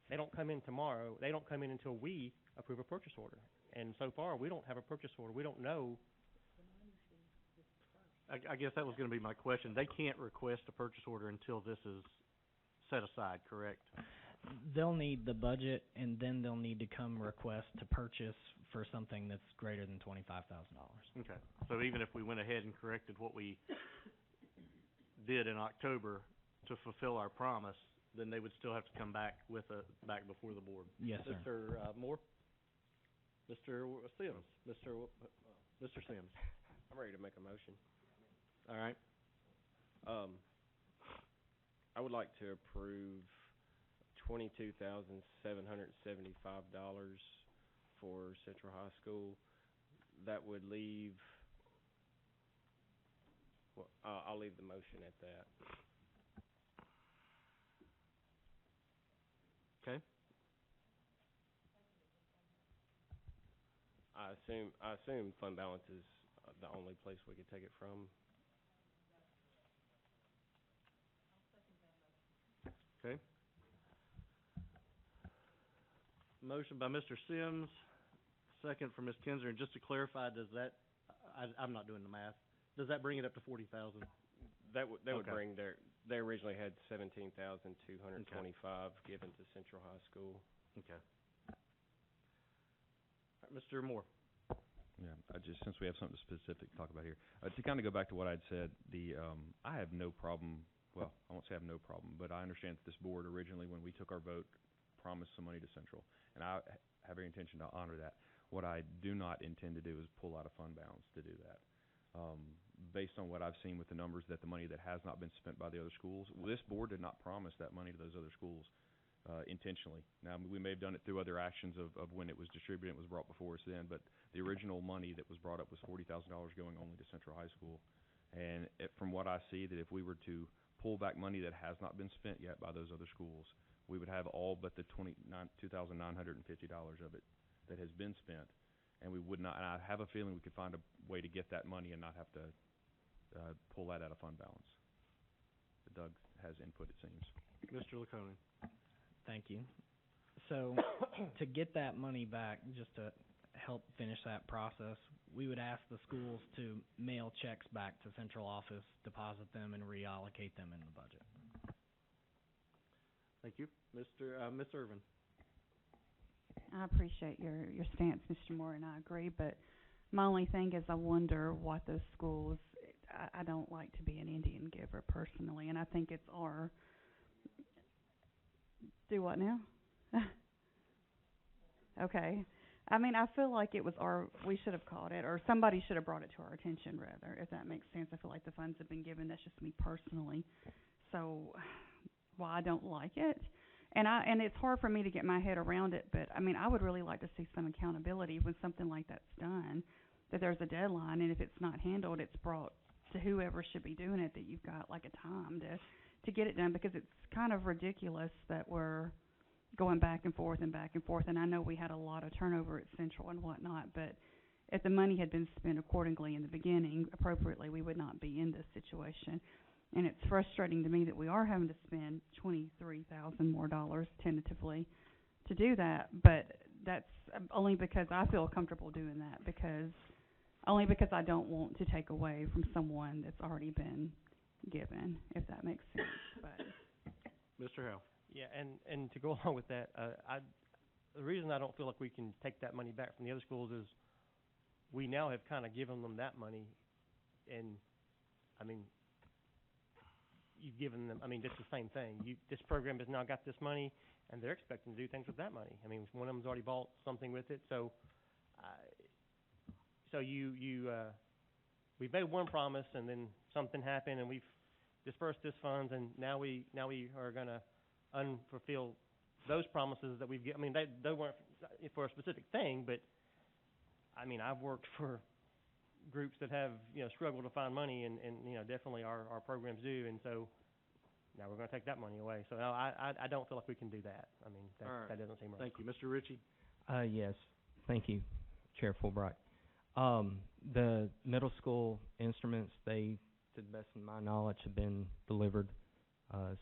They don't come in tomorrow. They don't come in until we approve a purchase order. And so far, we don't have a purchase order. We don't know. I guess that was gonna be my question. They can't request a purchase order until this is set aside, correct? They'll need the budget, and then they'll need to come request to purchase for something that's greater than $25,000. Okay, so even if we went ahead and corrected what we did in October to fulfill our promise, then they would still have to come back back before the board. Yes, sir. Mr. Moore? Mr. Sims? Mr. Sims? I'm ready to make a motion. All right. I would like to approve $22,775 for Central High School. That would leave, well, I'll leave the motion at that. Okay. I assume fund balance is the only place we could take it from. Okay. Motion by Mr. Sims, second from Ms. Kinzer. And just to clarify, does that, I'm not doing the math, does that bring it up to 40,000? That would Okay. bring they originally had 17,225 given to Central High School. Okay. All right, Mr. Moore. Yeah, since we have something specific to talk about here, to kind of go back to what I'd said, I have no problem, well, I won't say I have no problem, but I understand that this board originally, when we took our vote, promised some money to Central, and I have every intention to honor that. What I do not intend to do is pull out of fund balance to do that. Based on what I've seen with the numbers, that the money that has not been spent by the other schools, this board did not promise that money to those other schools intentionally. Now, we may have done it through other actions of when it was distributed, it was brought before us then, but the original money that was brought up was $40,000 going only to Central High School. And from what I see, that if we were to pull back money that has not been spent yet by those other schools, we would have all but the $2,950 of it that has been spent, and we would not. And I have a feeling we could find a way to get that money and not have to pull that out of fund balance. Doug has input, it seems. Mr. Laconin. Thank you. So, to get that money back, just to help finish that process, we would ask the schools to mail checks back to central office, deposit them, and reallocate them in the budget. Thank you. Ms. Irvin. I appreciate your stance, Mr. Moore, and I agree, but my only thing is I wonder what those schools, I don't like to be an Indian giver personally, and I think it's our, do what now? Okay. I mean, I feel like it was we should have called it, or somebody should have brought it to our attention rather, if that makes sense. I feel like the funds have been given, that's just me personally. So, well, I don't like it. And it's hard for me to get my head around it, but I mean, I would really like to see some accountability when something like that's done, that there's a deadline, and if it's not handled, it's brought to whoever should be doing it, that you've got like a time to get it done, because it's kind of ridiculous that we're going back and forth, and I know we had a lot of turnover at Central and whatnot, but if the money had been spent accordingly in the beginning, appropriately, we would not be in this situation. And it's frustrating to me that we are having to spend $23,000 more tentatively to do that, but that's only because I feel comfortable doing that, because I don't want to take away from someone that's already been given, if that makes sense. But Mr. Howe. Yeah, and to go along with that, the reason I don't feel like we can take that money back from the other schools is we now have kind of given them that money, and I mean, you've given them, I mean, it's the same thing. This program has now got this money, and they're expecting to do things with that money. I mean, one of them's already bought something with it, so, we've made one promise, and then something happened, and we've dispersed this funds, and now we are gonna unfulfill those promises that we've I mean, they weren't for a specific thing, but, I mean, I've worked for groups that have, struggled to find money, and definitely our programs do, and so now we're gonna take that money away. So, no, I don't feel like we can do that. I mean, that doesn't seem right. Thank you. Mr. Ritchie? Yes, thank you, Chair Fulbright. The middle school instruments, they, to the best of my knowledge, have been delivered,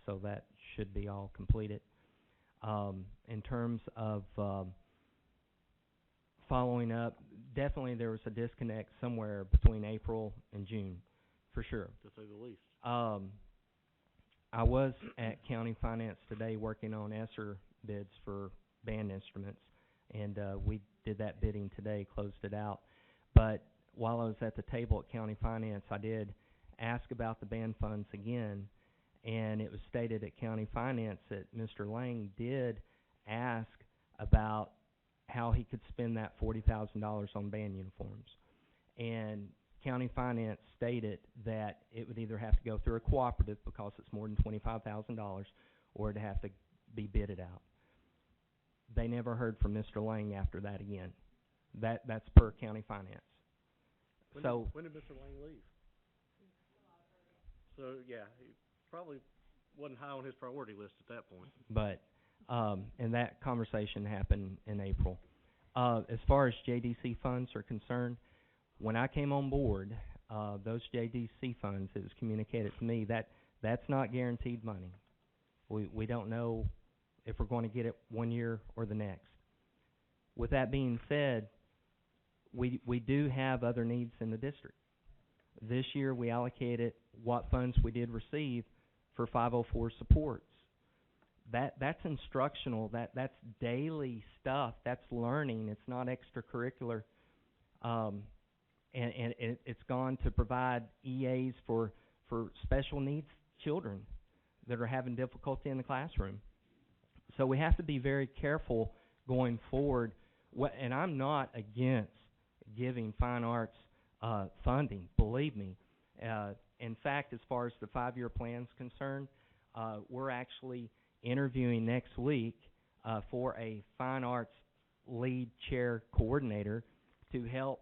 so that should be all completed. In terms of following up, definitely there was a disconnect somewhere between April and June, for sure. To say the least. I was at County Finance today working on Esser bids for band instruments, and we did that bidding today, closed it out. But while I was at the table at County Finance, I did ask about the band funds again, and it was stated at County Finance that Mr. Lang did ask about how he could spend that $40,000 on band uniforms. And County Finance stated that it would either have to go through a cooperative because it's more than $25,000, or it'd have to be bidded out. They never heard from Mr. Lang after that again. That's per County Finance. When did Mr. Lang leave? So, yeah, he probably wasn't high on his priority list at that point. But, and that conversation happened in April. As far as JDC funds are concerned, when I came on board, those JDC funds, it was communicated to me that that's not guaranteed money. We don't know if we're going to get it one year or the next. With that being said, we do have other needs in the district. This year we allocated what funds we did receive for 504 supports. That's instructional, that's daily stuff, that's learning, it's not extracurricular. And it's gone to provide EAs for special needs children that are having difficulty in the classroom. So we have to be very careful going forward. And I'm not against giving fine arts funding, believe me. In fact, as far as the 5-year plan is concerned, we're actually interviewing next week for a fine arts lead chair coordinator to help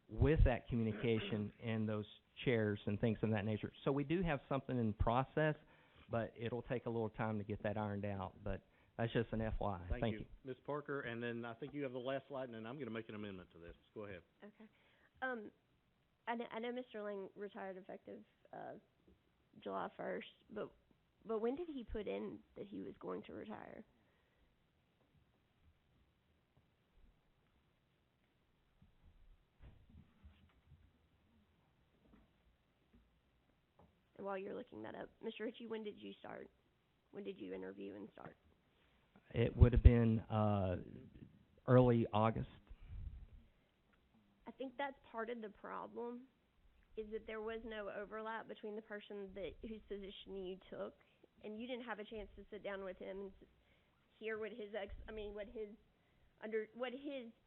with that communication and those chairs and things of that nature. So we do have something in process, but it'll take a little time to get that ironed out. But that's just an FYI. Thank you. Ms. Parker, and then I think you have the last slide, and then I'm going to make an amendment to this. Go ahead. Okay. I know Mr. Lang retired effective July 1st, but when did he put in that he was going to retire? And while you're looking that up, Mr. Ritchie, when did you start? When did you interview and start? It would have been early August. I think that's part of the problem, is that there was no overlap between the person whose position you took, and you didn't have a chance to sit down with him and hear what his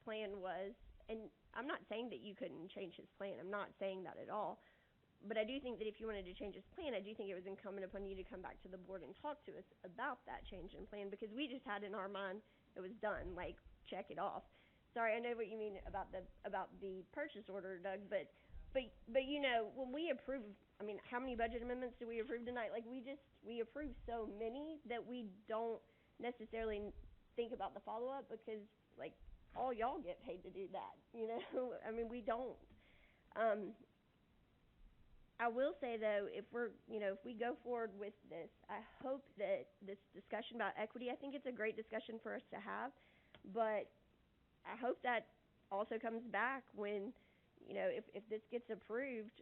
plan was. And I'm not saying that you couldn't change his plan. I'm not saying that at all. But I do think that if you wanted to change his plan, I do think it was incumbent upon you to come back to the board and talk to us about that change in plan, because we just had in our mind it was done, like, check it off. Sorry, I know what you mean about the purchase order, Doug, but when we approve, I mean, how many budget amendments do we approve tonight? Like, we approve so many that we don't necessarily think about the follow-up, because, like, all y'all get paid to do that, I mean, we don't. I will say, though, if we go forward with this, I hope that this discussion about equity, I think it's a great discussion for us to have, but I hope that also comes back when, if this gets approved,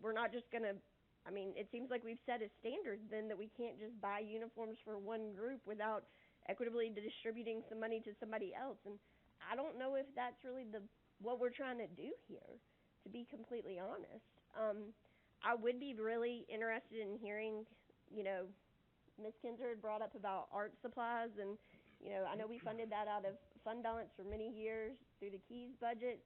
we're not just going to, I mean, it seems like we've set a standard then that we can't just buy uniforms for one group without equitably distributing some money to somebody else. And I don't know if that's really what we're trying to do here, to be completely honest. I would be really interested in hearing you know, Ms. Kinzer had brought up about art supplies, and, you know, I know we funded that out of fund balance for many years through the Keys budget.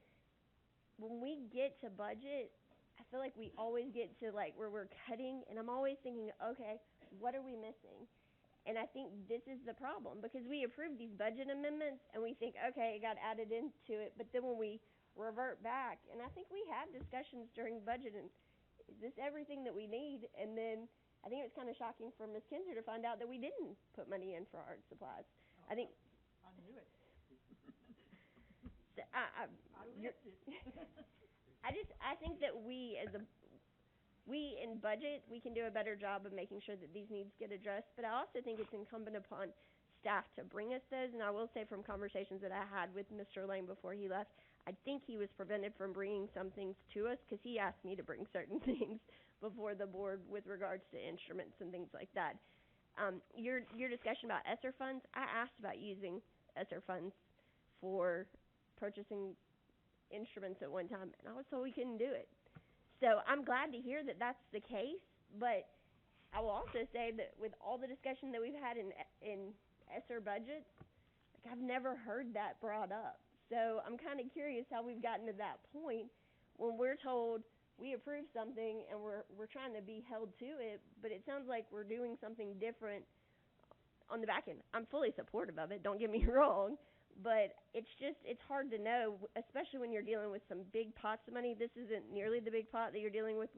When we get to budget, I feel like we always get to, like, where we're cutting, and I'm always thinking, okay, what are we missing? And I think this is the problem, because we approved these budget amendments, and we think, okay, it got added into it, but then when we revert back, and I think we have discussions during budget, and is this everything that we need? And then I think it was kind of shocking for Ms. Kinzer to find out that we didn't put money in for art supplies. I think. I knew it. So I think that we in budget, we can do a better job of making sure that these needs get addressed, but I also think it's incumbent upon staff to bring us those, and I will say from conversations that I had with Mr. Lane before he left, I think he was prevented from bringing some things to us, because he asked me to bring certain things before the board with regards to instruments and things like that. Your discussion about Esser funds, I asked about using Esser funds for purchasing instruments at one time, and I was told we couldn't do it. So I'm glad to hear that that's the case, but I will also say that with all the discussion that we've had in Esser budgets, like, I've never heard that brought up. So I'm kind of curious how we've gotten to that point when we're told we approved something and we're trying to be held to it, but it sounds like we're doing something different on the back end. I'm fully supportive of it, don't get me wrong, but it's hard to know, especially when you're dealing with some big pots of money. This isn't nearly the big pot that you're dealing with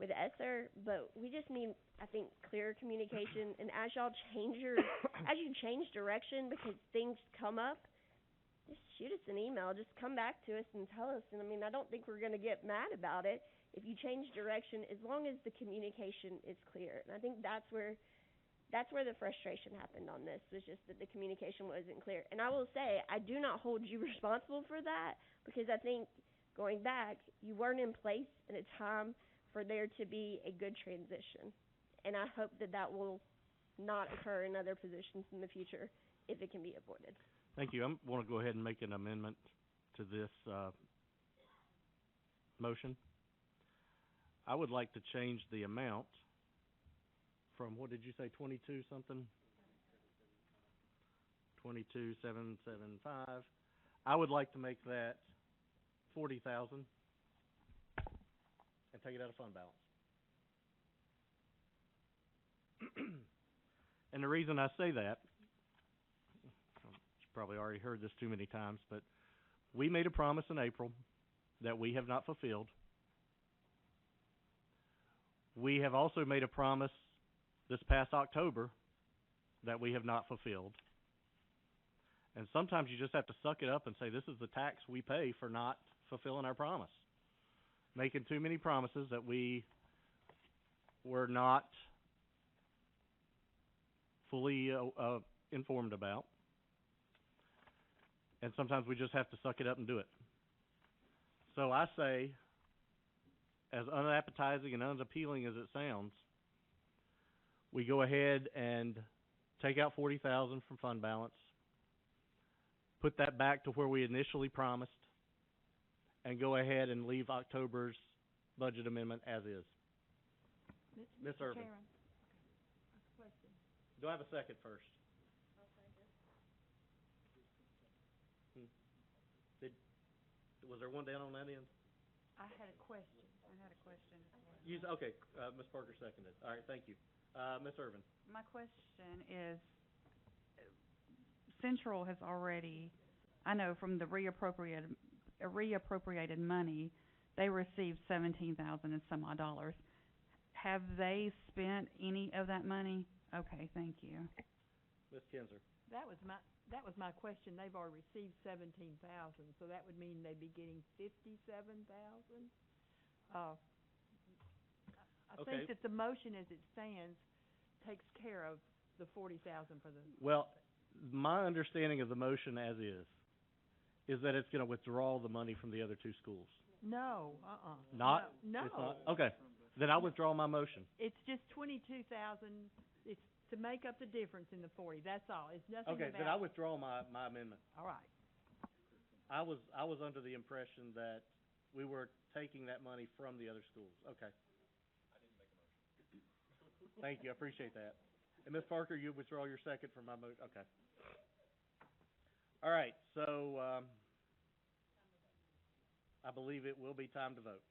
Esser, but we just need, I think, clearer communication, and as y'all as you change direction because things come up, just shoot us an email, just come back to us and tell us. And I mean, I don't think we're going to get mad about it if you change direction, as long as the communication is clear. And I think that's where the frustration happened on this, was just that the communication wasn't clear. And I will say, I do not hold you responsible for that, because I think, going back, you weren't in place at a time for there to be a good transition. And I hope that that will not occur in other positions in the future if it can be avoided. Thank you. I want to go ahead and make an amendment to this motion. I would like to change the amount from, what did you say, 22 something? 22,775. I would like to make that 40,000 and take it out of fund balance. And the reason I say that, you've probably already heard this too many times, but we made a promise in April that we have not fulfilled. We have also made a promise this past October that we have not fulfilled. And sometimes you just have to suck it up and say, this is the tax we pay for not fulfilling our promise. Making too many promises that we were not fully informed about. And sometimes we just have to suck it up and do it. So I say, as unappetizing and unappealing as it sounds, we go ahead and take out 40,000 from fund balance, put that back to where we initially promised, and go ahead and leave October's budget amendment as is. Ms. Irvin. Karen. Question. Do I have a second first? Was there one down on that end? I had a question as well. Okay, Ms. Parker seconded. All right, thank you. Ms. Irvin. My question is, Central has already, I know from the reappropriated money, they received $17,000 and some odd dollars. Have they spent any of that money? Okay, thank you. Ms. Kinzer. That was my question. They've already received 17,000, so that would mean they'd be getting 57,000. I think that the motion as it stands takes care of the 40,000 for the. Well, my understanding of the motion as is that it's going to withdraw the money from the other two schools. No, Not? No. It's not? Okay, then I withdraw my motion. It's just 22,000. It's to make up the difference in the 40. That's all. It's nothing Okay, about. then I withdraw my amendment. All right. I was under the impression that we were taking that money from the other schools. Okay. Thank you, I appreciate that. And Ms. Parker, you withdraw your second for my okay. All right, so, I believe it will be time to vote.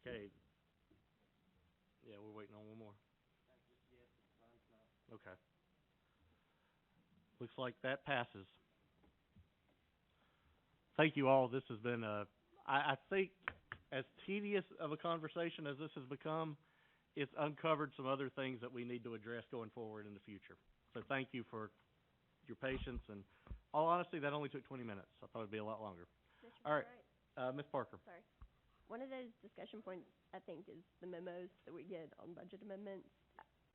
Okay. Yeah, we're waiting on one more. Okay. Looks like that passes. Thank you all. This has been I think as tedious of a conversation as this has become, it's uncovered some other things that we need to address going forward in the future. So thank you for your patience, and all honesty, that only took 20 minutes. I thought it'd be a lot longer. All right, Ms. Parker. Sorry. One of those discussion points, I think, is the memos that we get on budget amendments.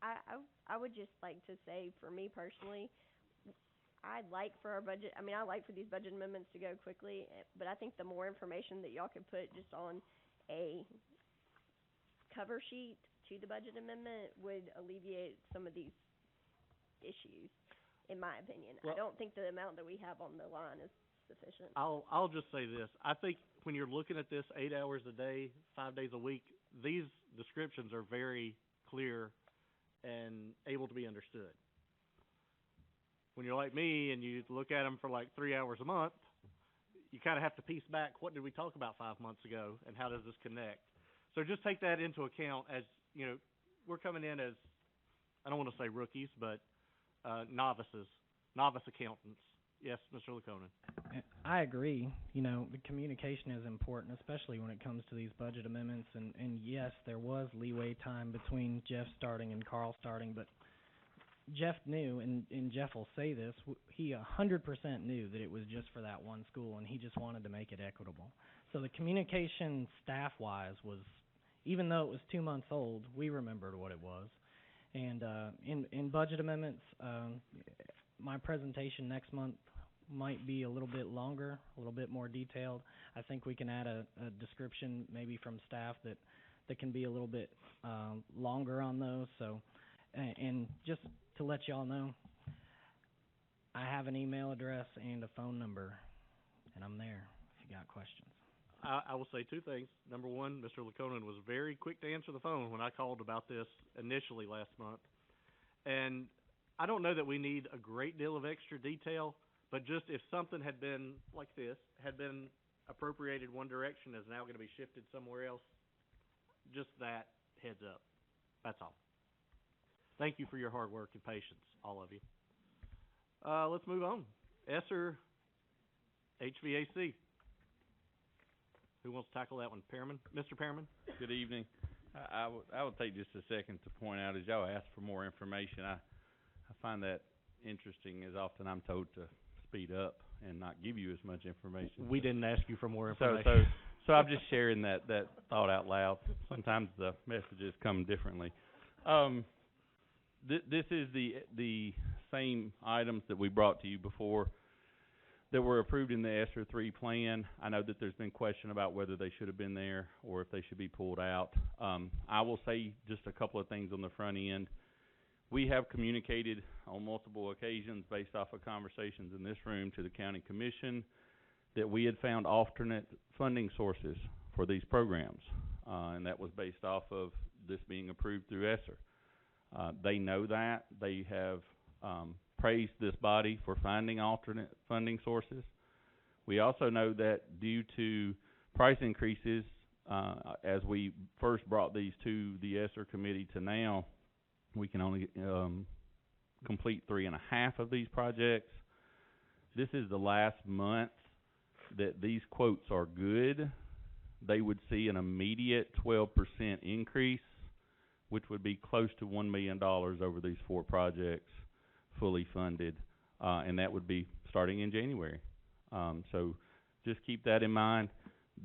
I would just like to say, for me personally, I'd like for our budget, I like for these budget amendments to go quickly, but I think the more information that y'all could put just on a cover sheet to the budget amendment would alleviate some of these issues, in my opinion. Well, I don't think the amount that we have on the line is sufficient. I'll just say this. I think when you're looking at this 8 hours a day, 5 days a week, these descriptions are very clear and able to be understood. When you're like me and you look at them for like 3 hours a month, you kind of have to piece back, what did we talk about 5 months ago, and how does this connect? So just take that into account as, we're coming in as, I don't want to say rookies, but novice accountants. Yes, Mr. Laconin. I agree. The communication is important, especially when it comes to these budget amendments. And yes, there was leeway time between Jeff starting and Carl starting, but Jeff knew, and Jeff will say this, he 100% knew that it was just for that one school, and he just wanted to make it equitable. So the communication staff-wise was, even though it was 2 months old, we remembered what it was. And in budget amendments, my presentation next month might be a little bit longer, a little bit more detailed. I think we can add a description maybe from staff that can be a little bit longer on those. So, and just to let y'all know, I have an email address and a phone number, and I'm there if you got questions. I will say two things. Number one, Mr. Laconin was very quick to answer the phone when I called about this initially last month. And I don't know that we need a great deal of extra detail, but just if something had been like this, had been appropriated one direction, is now going to be shifted somewhere else, just that heads up. That's all. Thank you for your hard work and patience, all of you. Let's move on. Esser Hvac. Who wants to tackle that one? Pearman? Mr. Pearman? Good evening. I would take just a second to point out, as y'all ask for more information, I find that interesting, as often I'm told to speed up and not give you as much information. We didn't ask you for more information. So I'm just sharing that thought out loud. Sometimes the messages come differently. This is the same items that we brought to you before that were approved in the Esser 3 plan. I know that there's been question about whether they should have been there or if they should be pulled out. I will say just a couple of things on the front end. We have communicated on multiple occasions based off of conversations in this room to the county commission that we had found alternate funding sources for these programs, and that was based off of this being approved through Esser. They know that. They have praised this body for finding alternate funding sources. We also know that due to price increases, as we first brought these to the Esser committee to now, we can only complete 3.5 of these projects. This is the last month that these quotes are good. They would see an immediate 12% increase, which would be close to $1 million over these 4 projects, fully funded, and that would be starting in January. So just keep that in mind.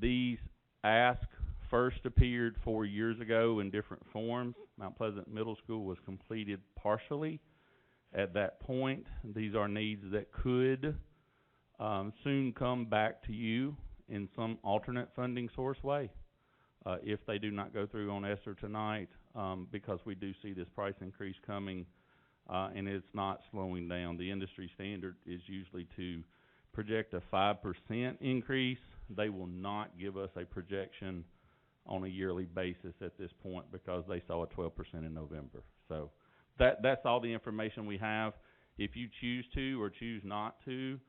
These asks first appeared 4 years ago in different forms. Mount Pleasant Middle School was completed partially at that point. These are needs that could soon come back to you in some alternate funding source way. If they do not go through on Esser tonight, because we do see this price increase coming, and it's not slowing down. The industry standard is usually to project a 5% increase. They will not give us a projection on a yearly basis at this point because they saw a 12% in November. So that's all the information we have. If you choose to or choose not to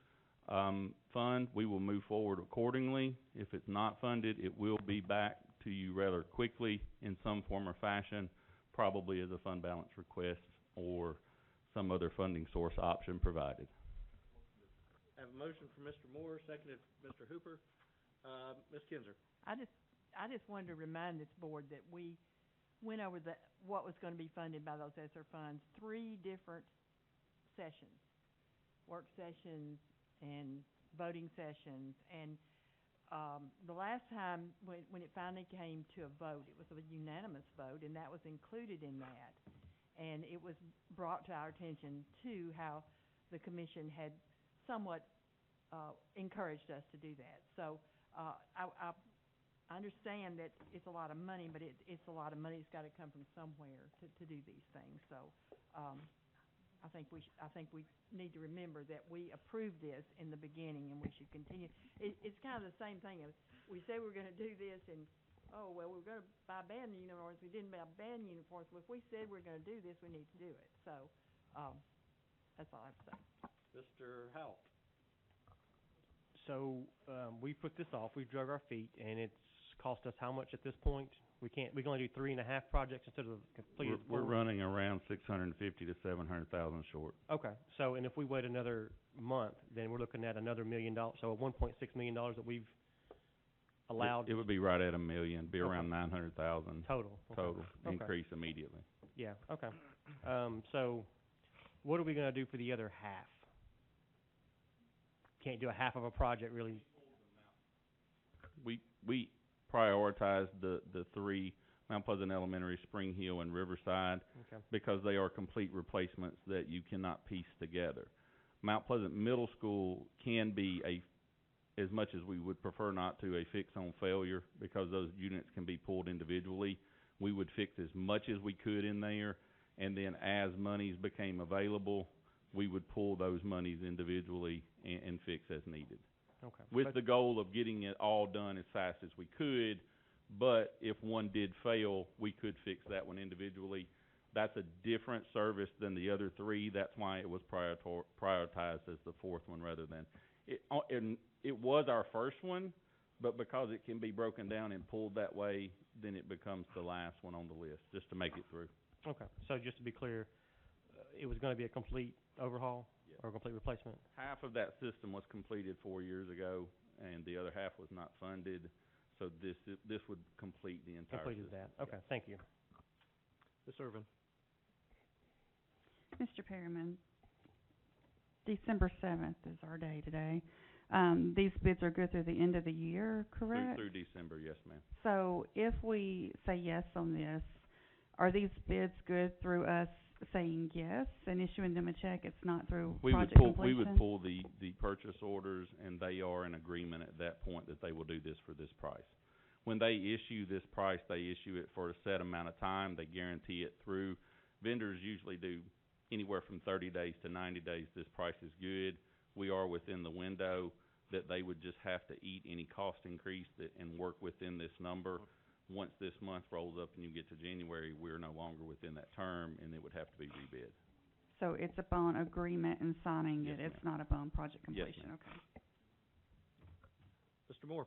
fund, we will move forward accordingly. If it's not funded, it will be back to you rather quickly in some form or fashion, probably as a fund balance request or some other funding source option provided. I have a motion from Mr. Moore, seconded Mr. Hooper. Ms. Kinzer. I just wanted to remind this board that we went over what was going to be funded by those ESSER funds, 3 different sessions, work sessions and voting sessions, and the last time when it finally came to a vote, it was a unanimous vote, and that was included in that. And it was brought to our attention, too, how the commission had somewhat encouraged us to do that. So I understand that it's a lot of money, but it's a lot of money that's got to come from somewhere to do these things. So I think we need to remember that we approved this in the beginning, and we should continue. It's kind of the same thing. We say we're going to do this, and we're going to buy band uniforms. We didn't buy band uniforms. Well, if we said we're going to do this, we need to do it. So that's all I have to say. Mr. Howell. So, we put this off, we've drug our feet, and it's cost us how much at this point? We can only do 3.5 projects instead of completed 4. We're running around 650 to 700,000 short. Okay, so, and if we wait another month, then we're looking at another $1 million, so $1.6 million that we've allowed. It would be right at $1 million, be around 900,000. Total. Total, Okay. increase immediately. Yeah, okay. So, what are we gonna do for the other half? Can't do a half of a project, really. We prioritize the 3, Mount Pleasant Elementary, Spring Hill, and Riverside, Okay. because they are complete replacements that you cannot piece together. Mount Pleasant Middle School can be as much as we would prefer not to, a fix on failure, because those units can be pulled individually. We would fix as much as we could in there, and then as monies became available, we would pull those monies individually and fix as needed. Okay. With the goal of getting it all done as fast as we could, but if one did fail, we could fix that one individually. That's a different service than the other 3. That's why it was prioritized as the 4th one rather than it was our first one, but because it can be broken down and pulled that way, then it becomes the last one on the list, just to make it through. Okay, so just to be clear, it was gonna be a complete overhaul? Yes. Or a complete replacement? Half of that system was completed 4 years ago, and the other half was not funded, so this would complete the entire Completed system. that, okay, thank you. Ms. Irvin. Mr. Perryman, December 7th is our day today. These bids are good through the end of the year, correct? Through December, yes, ma'am. So if we say yes on this, are these bids good through us saying yes and issuing them a check? It's not through project completion? We would pull the purchase orders, and they are in agreement at that point that they will do this for this price. When they issue this price, they issue it for a set amount of time. They guarantee it through. Vendors usually do anywhere from 30 days to 90 days. This price is good. We are within the window that they would just have to eat any cost increase and work within this number. Once this month rolls up and you get to January, we're no longer within that term, and it would have to be rebid. So it's upon agreement and signing Yes, it, ma'am. it's not upon project Yes, completion, ma'am. okay. Mr. Moore.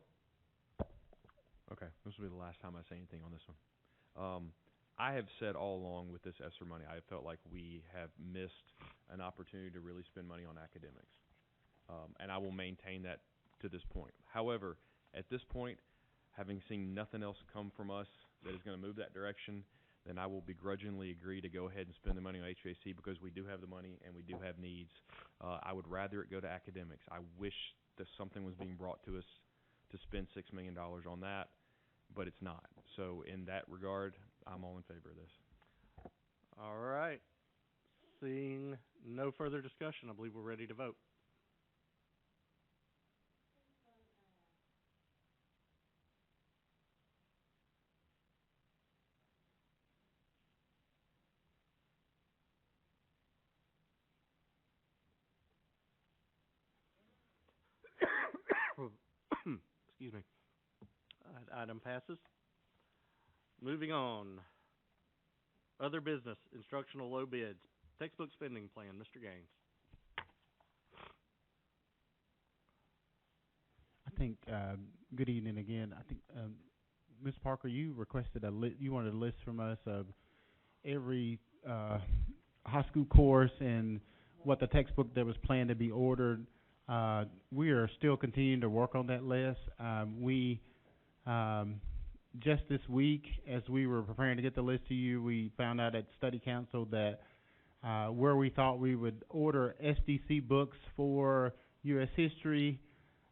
Okay, this will be the last time I say anything on this one. I have said all along with this ESSER money, I felt like we have missed an opportunity to really spend money on academics. And I will maintain that to this point. However, at this point, having seen nothing else come from us that is going to move that direction, then I will begrudgingly agree to go ahead and spend the money on HVAC because we do have the money and we do have needs. I would rather it go to academics. I wish that something was being brought to us to spend $6 million on that, but it's not. So in that regard, I'm all in favor of this. All right. Seeing no further discussion, I believe we're ready to vote. Excuse me. Item passes. Moving on. Other business, instructional low bids, textbook spending plan, Mr. Gaines. I think, good evening again. I think, Ms. Parker, you requested you wanted a list from us of every, high school course and what the textbook that was planned to be ordered. We are still continuing to work on that list. Just this week, as we were preparing to get the list to you, we found out at study council that where we thought we would order SDC books for U.S. history,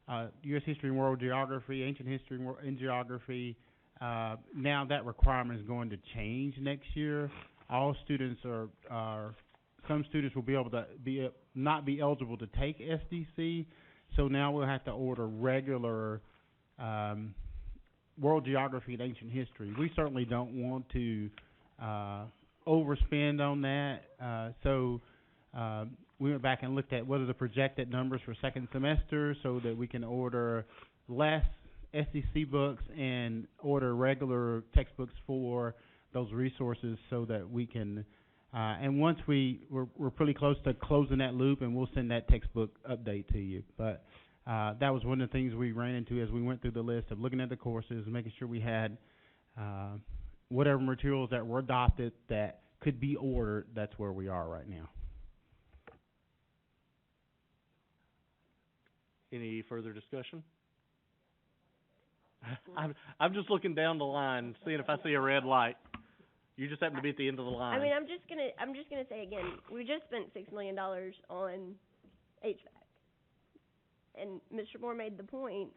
and world geography, ancient history and geography, now that requirement is going to change next year. All students some students will be able to not be eligible to take SDC, so now we'll have to order regular world geography and ancient history. We certainly don't want to overspend on that, so we went back and looked at what are the projected numbers for second semester so that we can order less SDC books and order regular textbooks for those resources so that we can and once we're pretty close to closing that loop, and we'll send that textbook update to you. But that was one of the things we ran into as we went through the list of looking at the courses, making sure we had whatever materials that were adopted that could be ordered. That's where we are right now. Any further discussion? I'm just looking down the line, seeing if I see a red light. You just happen to be at the end of the line. I mean, I'm just gonna say again, we just spent $6 million on HVAC. And Mr. Moore made the point,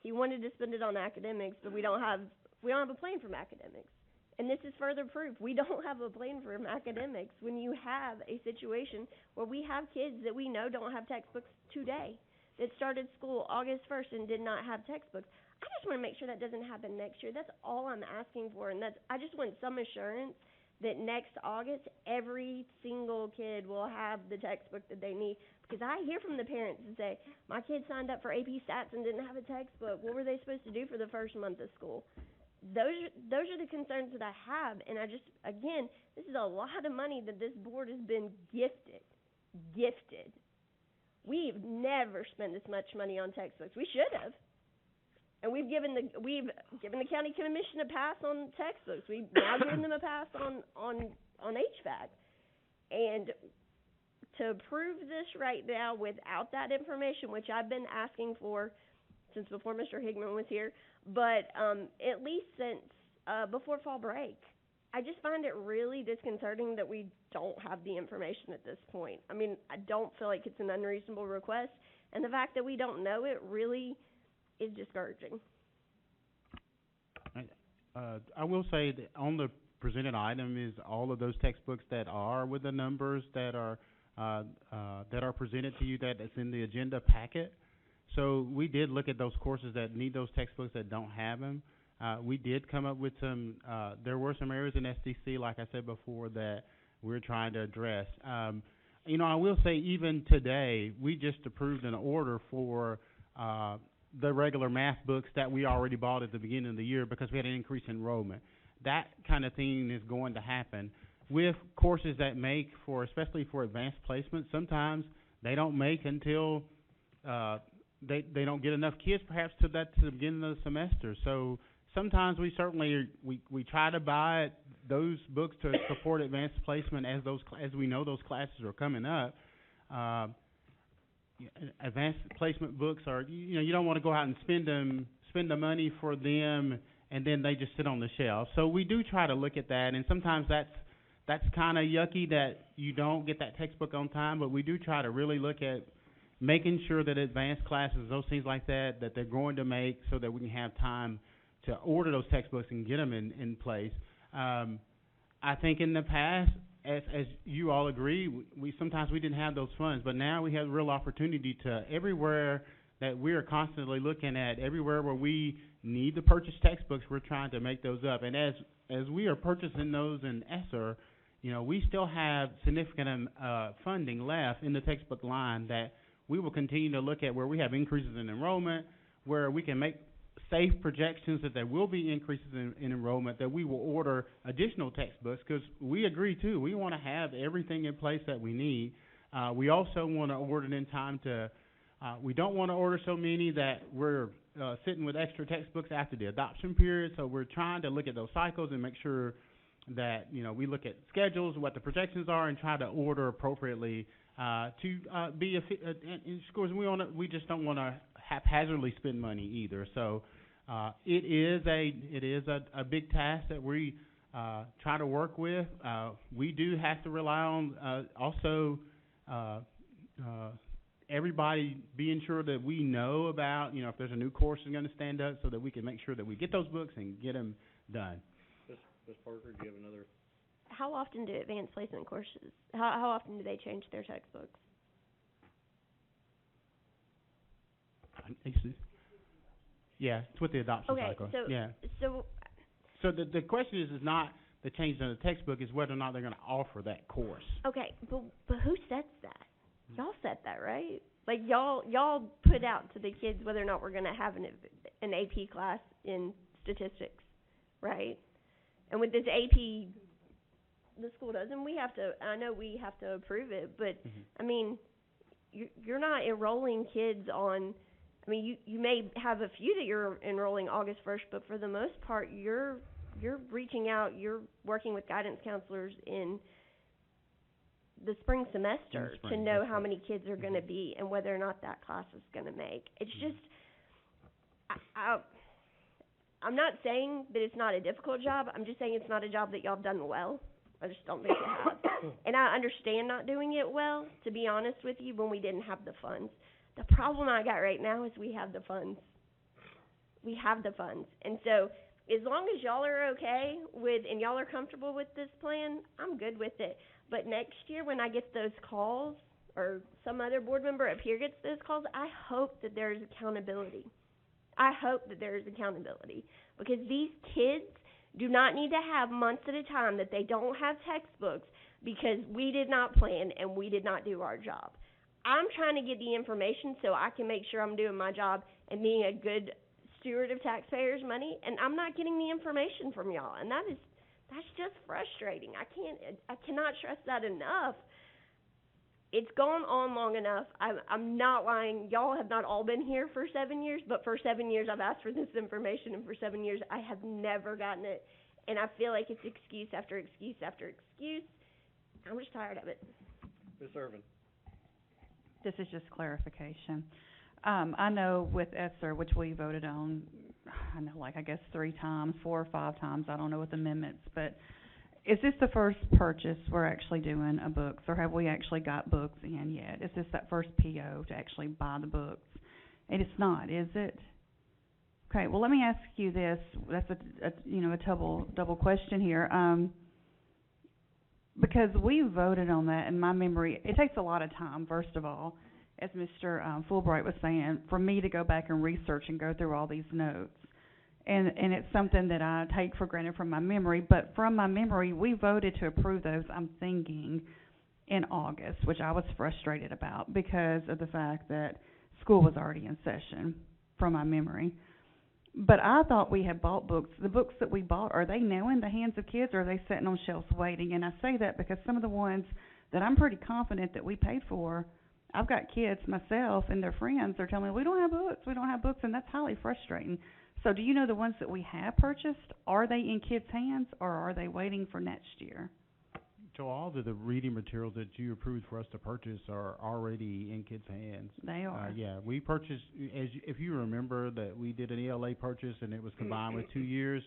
he wanted to spend it on academics, but we don't have a plan from academics. And this is further proof. We don't have a plan from academics when you have a situation where we have kids that we know don't have textbooks today, that started school August 1st and did not have textbooks. I just want to make sure that doesn't happen next year. That's all I'm asking for, and I just want some assurance that next August every single kid will have the textbook that they need. Because I hear from the parents and say, my kid signed up for AP Stats and didn't have a textbook. What were they supposed to do for the first month of school? Those are the concerns that I have, and again, this is a lot of money that this board has been gifted. We've never spent this much money on textbooks. We should have. And we've given the county commission a pass on textbooks. We've now given them a pass on HVAC. And to approve this right now without that information, which I've been asking for since before Mr. Higman was here, but at least since before fall break, I just find it really disconcerting that we don't have the information at this point. I mean, I don't feel like it's an unreasonable request, and the fact that we don't know it really is discouraging. I will say that on the presented item is all of those textbooks that are with the numbers that are presented to you, that is in the agenda packet. So we did look at those courses that need those textbooks that don't have them. We did come up with some, there were some areas in SDC, like I said before, that we're trying to address. I will say even today, we just approved an order for the regular math books that we already bought at the beginning of the year because we had an increase in enrollment. That kind of thing is going to happen with courses that make especially for advanced placement. Sometimes they don't make until they don't get enough kids perhaps to the beginning of the semester. So sometimes we certainly we try to buy those books to support advanced placement as we know those classes are coming up. Advanced placement books are, you don't want to go out and spend the money for them and then they just sit on the shelf. So we do try to look at that, and sometimes that's kind of yucky that you don't get that textbook on time, but we do try to really look at making sure that advanced classes, those things like that they're going to make so that we can have time to order those textbooks and get them in place. I think in the past, as you all agree, we sometimes we didn't have those funds, but now we have a real opportunity to everywhere that we are constantly looking at, everywhere where we need to purchase textbooks, we're trying to make those up. And as we are purchasing those in Esser, we still have significant funding left in the textbook line that we will continue to look at where we have increases in enrollment, where we can make safe projections that there will be increases in enrollment, that we will order additional textbooks, because we agree too. We want to have everything in place that we need. We also want to order it in time to, we don't want to order so many that we're sitting with extra textbooks after the adoption period. So we're trying to look at those cycles and make sure that, you know, we look at schedules, what the projections are, and try to order appropriately to be in schools. We just don't want to haphazardly spend money either. So it is a big task that we try to work with. We do have to rely on also everybody being sure that we know about, you know, if there's a new course that's going to stand up, so that we can make sure that we get those books and get them done. Ms. Parker, do you have another? How often do advanced placement courses, how often do they change their textbooks? Yeah, it's with the adoption cycle. So the question is not the change in the textbook, is whether or not they're going to offer that course. Okay, but who sets that? Y'all set that, right? Like y'all put out to the kids whether or not we're going to have an AP class in statistics, right? And with this AP, the school does, and I know we have to approve it, but I mean, you're not enrolling kids on. I mean, you may have a few that you're enrolling August 1st, but for the most part, you're reaching out, you're working with guidance counselors in the spring semester to know how many kids are going to be and whether or not that class is going to make. It's just, I'm not saying that it's not a difficult job. I'm just saying it's not a job that y'all have done well. I just don't think you have. And I understand not doing it well, to be honest with you, when we didn't have the funds. The problem I got right now is we have the funds. We have the funds. And so as long as y'all are okay with, and y'all are comfortable with this plan, I'm good with it. But next year when I get those calls, or some other board member up here gets those calls, I hope that there's accountability. I hope that there is accountability. Because these kids do not need to have months at a time that they don't have textbooks because we did not plan and we did not do our job. I'm trying to get the information so I can make sure I'm doing my job and being a good steward of taxpayers' money, and I'm not getting the information from y'all, and that's just frustrating. I cannot stress that enough. It's gone on long enough. I'm not lying. Y'all have not all been here for 7 years, but for 7 years I've asked for this information, and for 7 years I have never gotten it, and I feel like it's excuse after excuse after excuse. I'm just tired of it. Ms. Irvin. This is just clarification. I know with Esser, which we voted on, I know, like, I guess 3 times, 4 or 5 times, I don't know with amendments, but is this the first purchase we're actually doing of books, or have we actually got books in yet? Is this that first PO to actually buy the books? And it's not, is it? Okay, well, let me ask you this. That's a double question here. Because we voted on that, in my memory, it takes a lot of time, first of all, as Mr. Fulbright was saying, for me to go back and research and go through all these notes. And it's something that I take for granted from my memory, but from my memory, we voted to approve those, I'm thinking, in August, which I was frustrated about because of the fact that school was already in session, from my memory. But I thought we had bought books. The books that we bought, are they now in the hands of kids, or are they sitting on shelves waiting? And I say that because some of the ones that I'm pretty confident that we paid for, I've got kids myself and their friends are telling me, we don't have books, and that's highly frustrating. So do you know the ones that we have purchased, are they in kids' hands, or are they waiting for next year? So all of the reading materials that you approved for us to purchase are already in kids' hands. They are. Yeah, we purchased, if you remember, that we did an ELA purchase and it was combined with 2 years.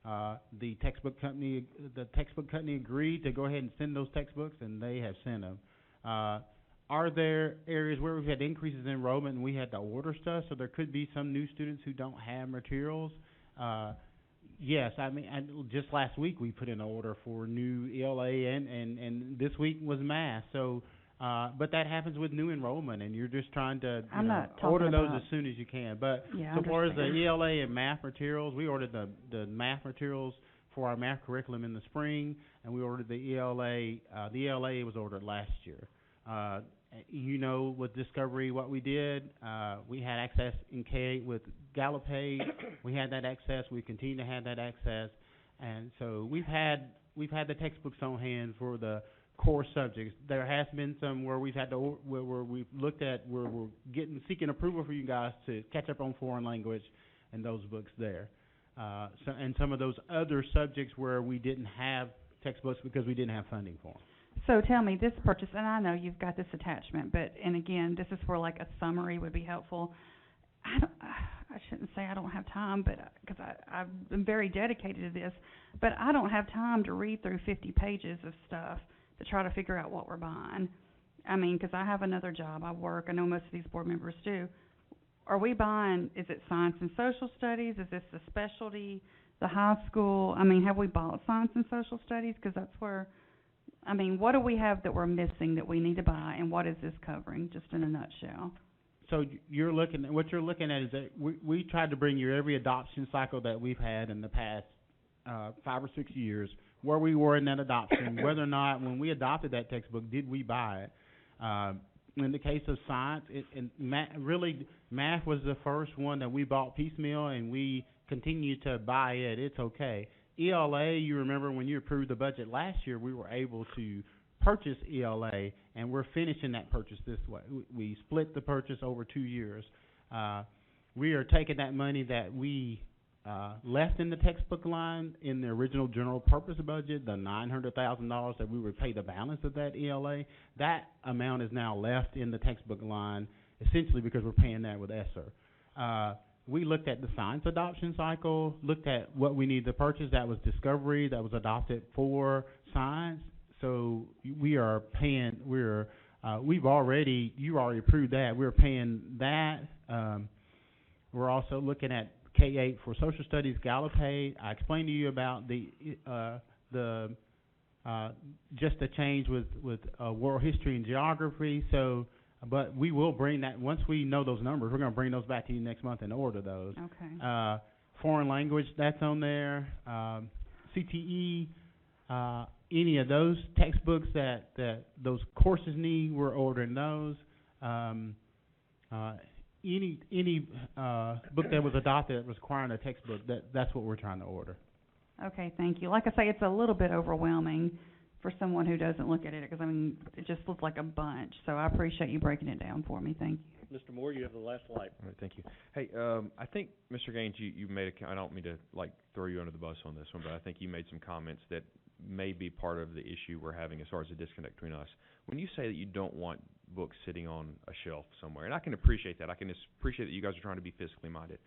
The textbook company agreed to go ahead and send those textbooks, and they have sent them. Are there areas where we've had increases in enrollment and we had to order stuff? So there could be some new students who don't have materials. Yes, I mean, just last week we put in an order for new ELA, and this week was math. So, but that happens with new enrollment, and you're just trying to order those as soon as you can. But so far as the ELA and math materials, we ordered the math materials for our math curriculum in the spring, and we ordered the ELA. The ELA was ordered last year. with Discovery, what we did, we had access in K-8 with GallupPay. We had that access. We continue to have that access. And so we've had the textbooks on hand for the core subjects. There has been some where we've had to, where we've looked at where we're seeking approval for you guys to catch up on foreign language and those books there. And some of those other subjects where we didn't have textbooks because we didn't have funding for them. So tell me, this purchase, and I know you've got this attachment, but, and again, this is where like a summary would be helpful. I shouldn't say I don't have time, but, because I'm very dedicated to this, but I don't have time to read through 50 pages of stuff to try to figure out what we're buying. I mean, because I have another job, I work, I know most of these board members do. Are we buying, is it science and social studies? Is this the specialty, the high school? I mean, have we bought science and social studies? Because that's where, I mean, what do we have that we're missing that we need to buy, and what is this covering, just in a nutshell? So what you're looking at is that we tried to bring you every adoption cycle that we've had in the past 5 or 6 years, where we were in that adoption, whether or not when we adopted that textbook, did we buy it? In the case of science, math was the first one that we bought piecemeal, and we continue to buy it. It's okay. ELA, you remember when you approved the budget last year, we were able to purchase ELA, and we're finishing that purchase this way. We split the purchase over 2 years. We are taking that money that we left in the textbook line in the original general purpose budget, the $900,000 that we would pay the balance of that ELA. That amount is now left in the textbook line, essentially because we're paying that with Esser. We looked at the science adoption cycle, looked at what we need to purchase. That was Discovery, that was adopted for science. So we are paying. You already approved that. We're paying that. We're also looking at K-8 for social studies, GallupPay. I explained to you about just the change with world history and geography. So, but we will bring that once we know those numbers. We're going to bring those back to you next month and order those. Okay. Foreign language, that's on there. CTE. Any of those textbooks that those courses need, we're ordering those. Any book that was adopted that was requiring a textbook, that's what we're trying to order. Okay, thank you. Like I say, it's a little bit overwhelming for someone who doesn't look at it, because, I mean, it just looks like a bunch. So I appreciate you breaking it down for me. Thank you. Mr. Moore, you have the last light. All right, thank you. Hey, I think, Mr. Gaines, you made I don't mean to, throw you under the bus on this one, but I think you made some comments that may be part of the issue we're having as far as the disconnect between us. When you say that you don't want books sitting on a shelf somewhere, and I can appreciate that. I can appreciate that you guys are trying to be fiscally minded.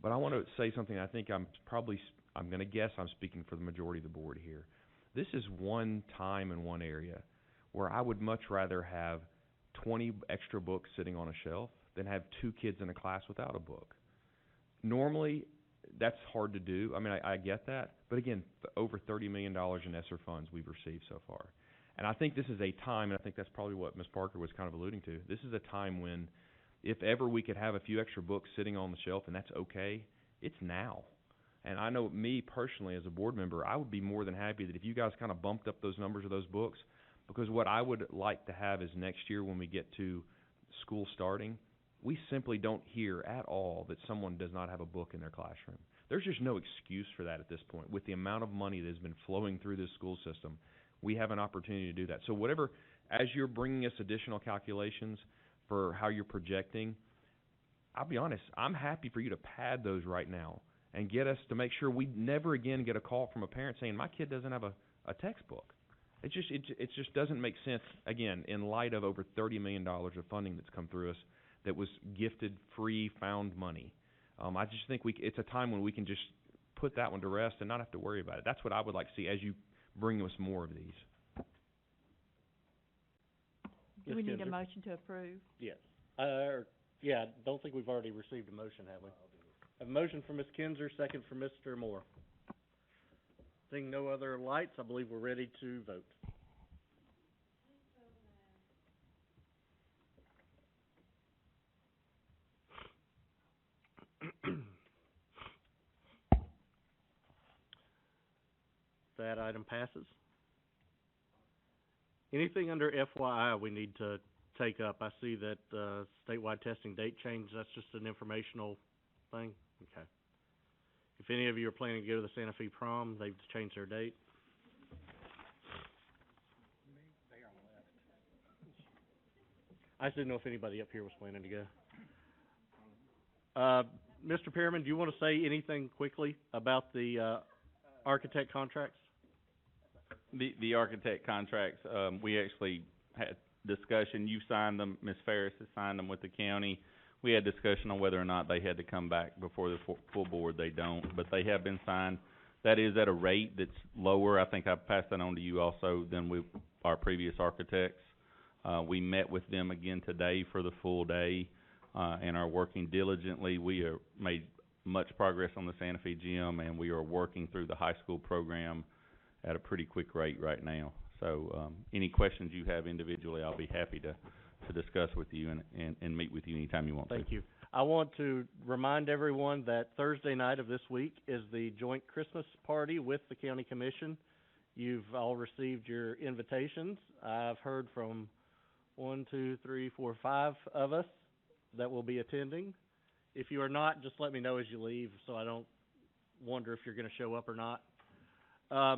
But I want to say something. I think I'm going to guess I'm speaking for the majority of the board here. This is one time in one area where I would much rather have 20 extra books sitting on a shelf than have 2 kids in a class without a book. Normally, that's hard to do. I mean, I get that. But again, over $30 million in Esser funds we've received so far. And I think this is a time, and I think that's probably what Ms. Parker was kind of alluding to, this is a time when if ever we could have a few extra books sitting on the shelf, and that's okay, it's now. And I know me personally as a board member, I would be more than happy that if you guys kind of bumped up those numbers of those books, because what I would like to have is next year when we get to school starting, we simply don't hear at all that someone does not have a book in their classroom. There's just no excuse for that at this point. With the amount of money that has been flowing through this school system, we have an opportunity to do that. So whatever, as you're bringing us additional calculations for how you're projecting, I'll be honest, I'm happy for you to pad those right now and get us to make sure we never again get a call from a parent saying, my kid doesn't have a textbook. It just doesn't make sense, again, in light of over $30 million of funding that's come through us that was gifted, free, found money. I just think it's a time when we can just put that one to rest and not have to worry about it. That's what I would like to see as you bring us more of these. Do we need a motion to approve? Yes. I don't think we've already received a motion, have we? A motion from Ms. Kinzer, second from Mr. Moore. Seeing no other lights, I believe we're ready to vote. That item passes. Anything under FYI we need to take up? I see that, statewide testing date change, that's just an informational thing? Okay. If any of you are planning to go to the Santa Fe prom, they've changed their date. I just didn't know if anybody up here was planning to go. Mr. Pearman, do you want to say anything quickly about the, architect contracts? The architect contracts, we actually had discussion. You signed them, Ms. Ferris has signed them with the county. We had discussion on whether or not they had to come back before the full board. They don't, but they have been signed. That is at a rate that's lower. I think I passed that on to you also than with our previous architects. We met with them again today for the full day, and are working diligently. We are made much progress on the Santa Fe gym, and we are working through the high school program at a pretty quick rate right now. So, any questions you have individually, I'll be happy to discuss with you and meet with you anytime you want to. Thank you. I want to remind everyone that Thursday night of this week is the joint Christmas party with the county commission. You've all received your invitations. I've heard from 5 of us that will be attending. If you are not, just let me know as you leave so I don't wonder if you're going to show up or not. I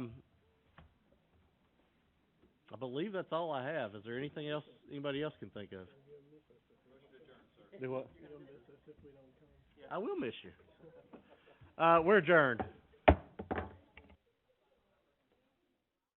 believe that's all I have. Is there anything else anybody else can think of? Do what? I will miss you. We're adjourned.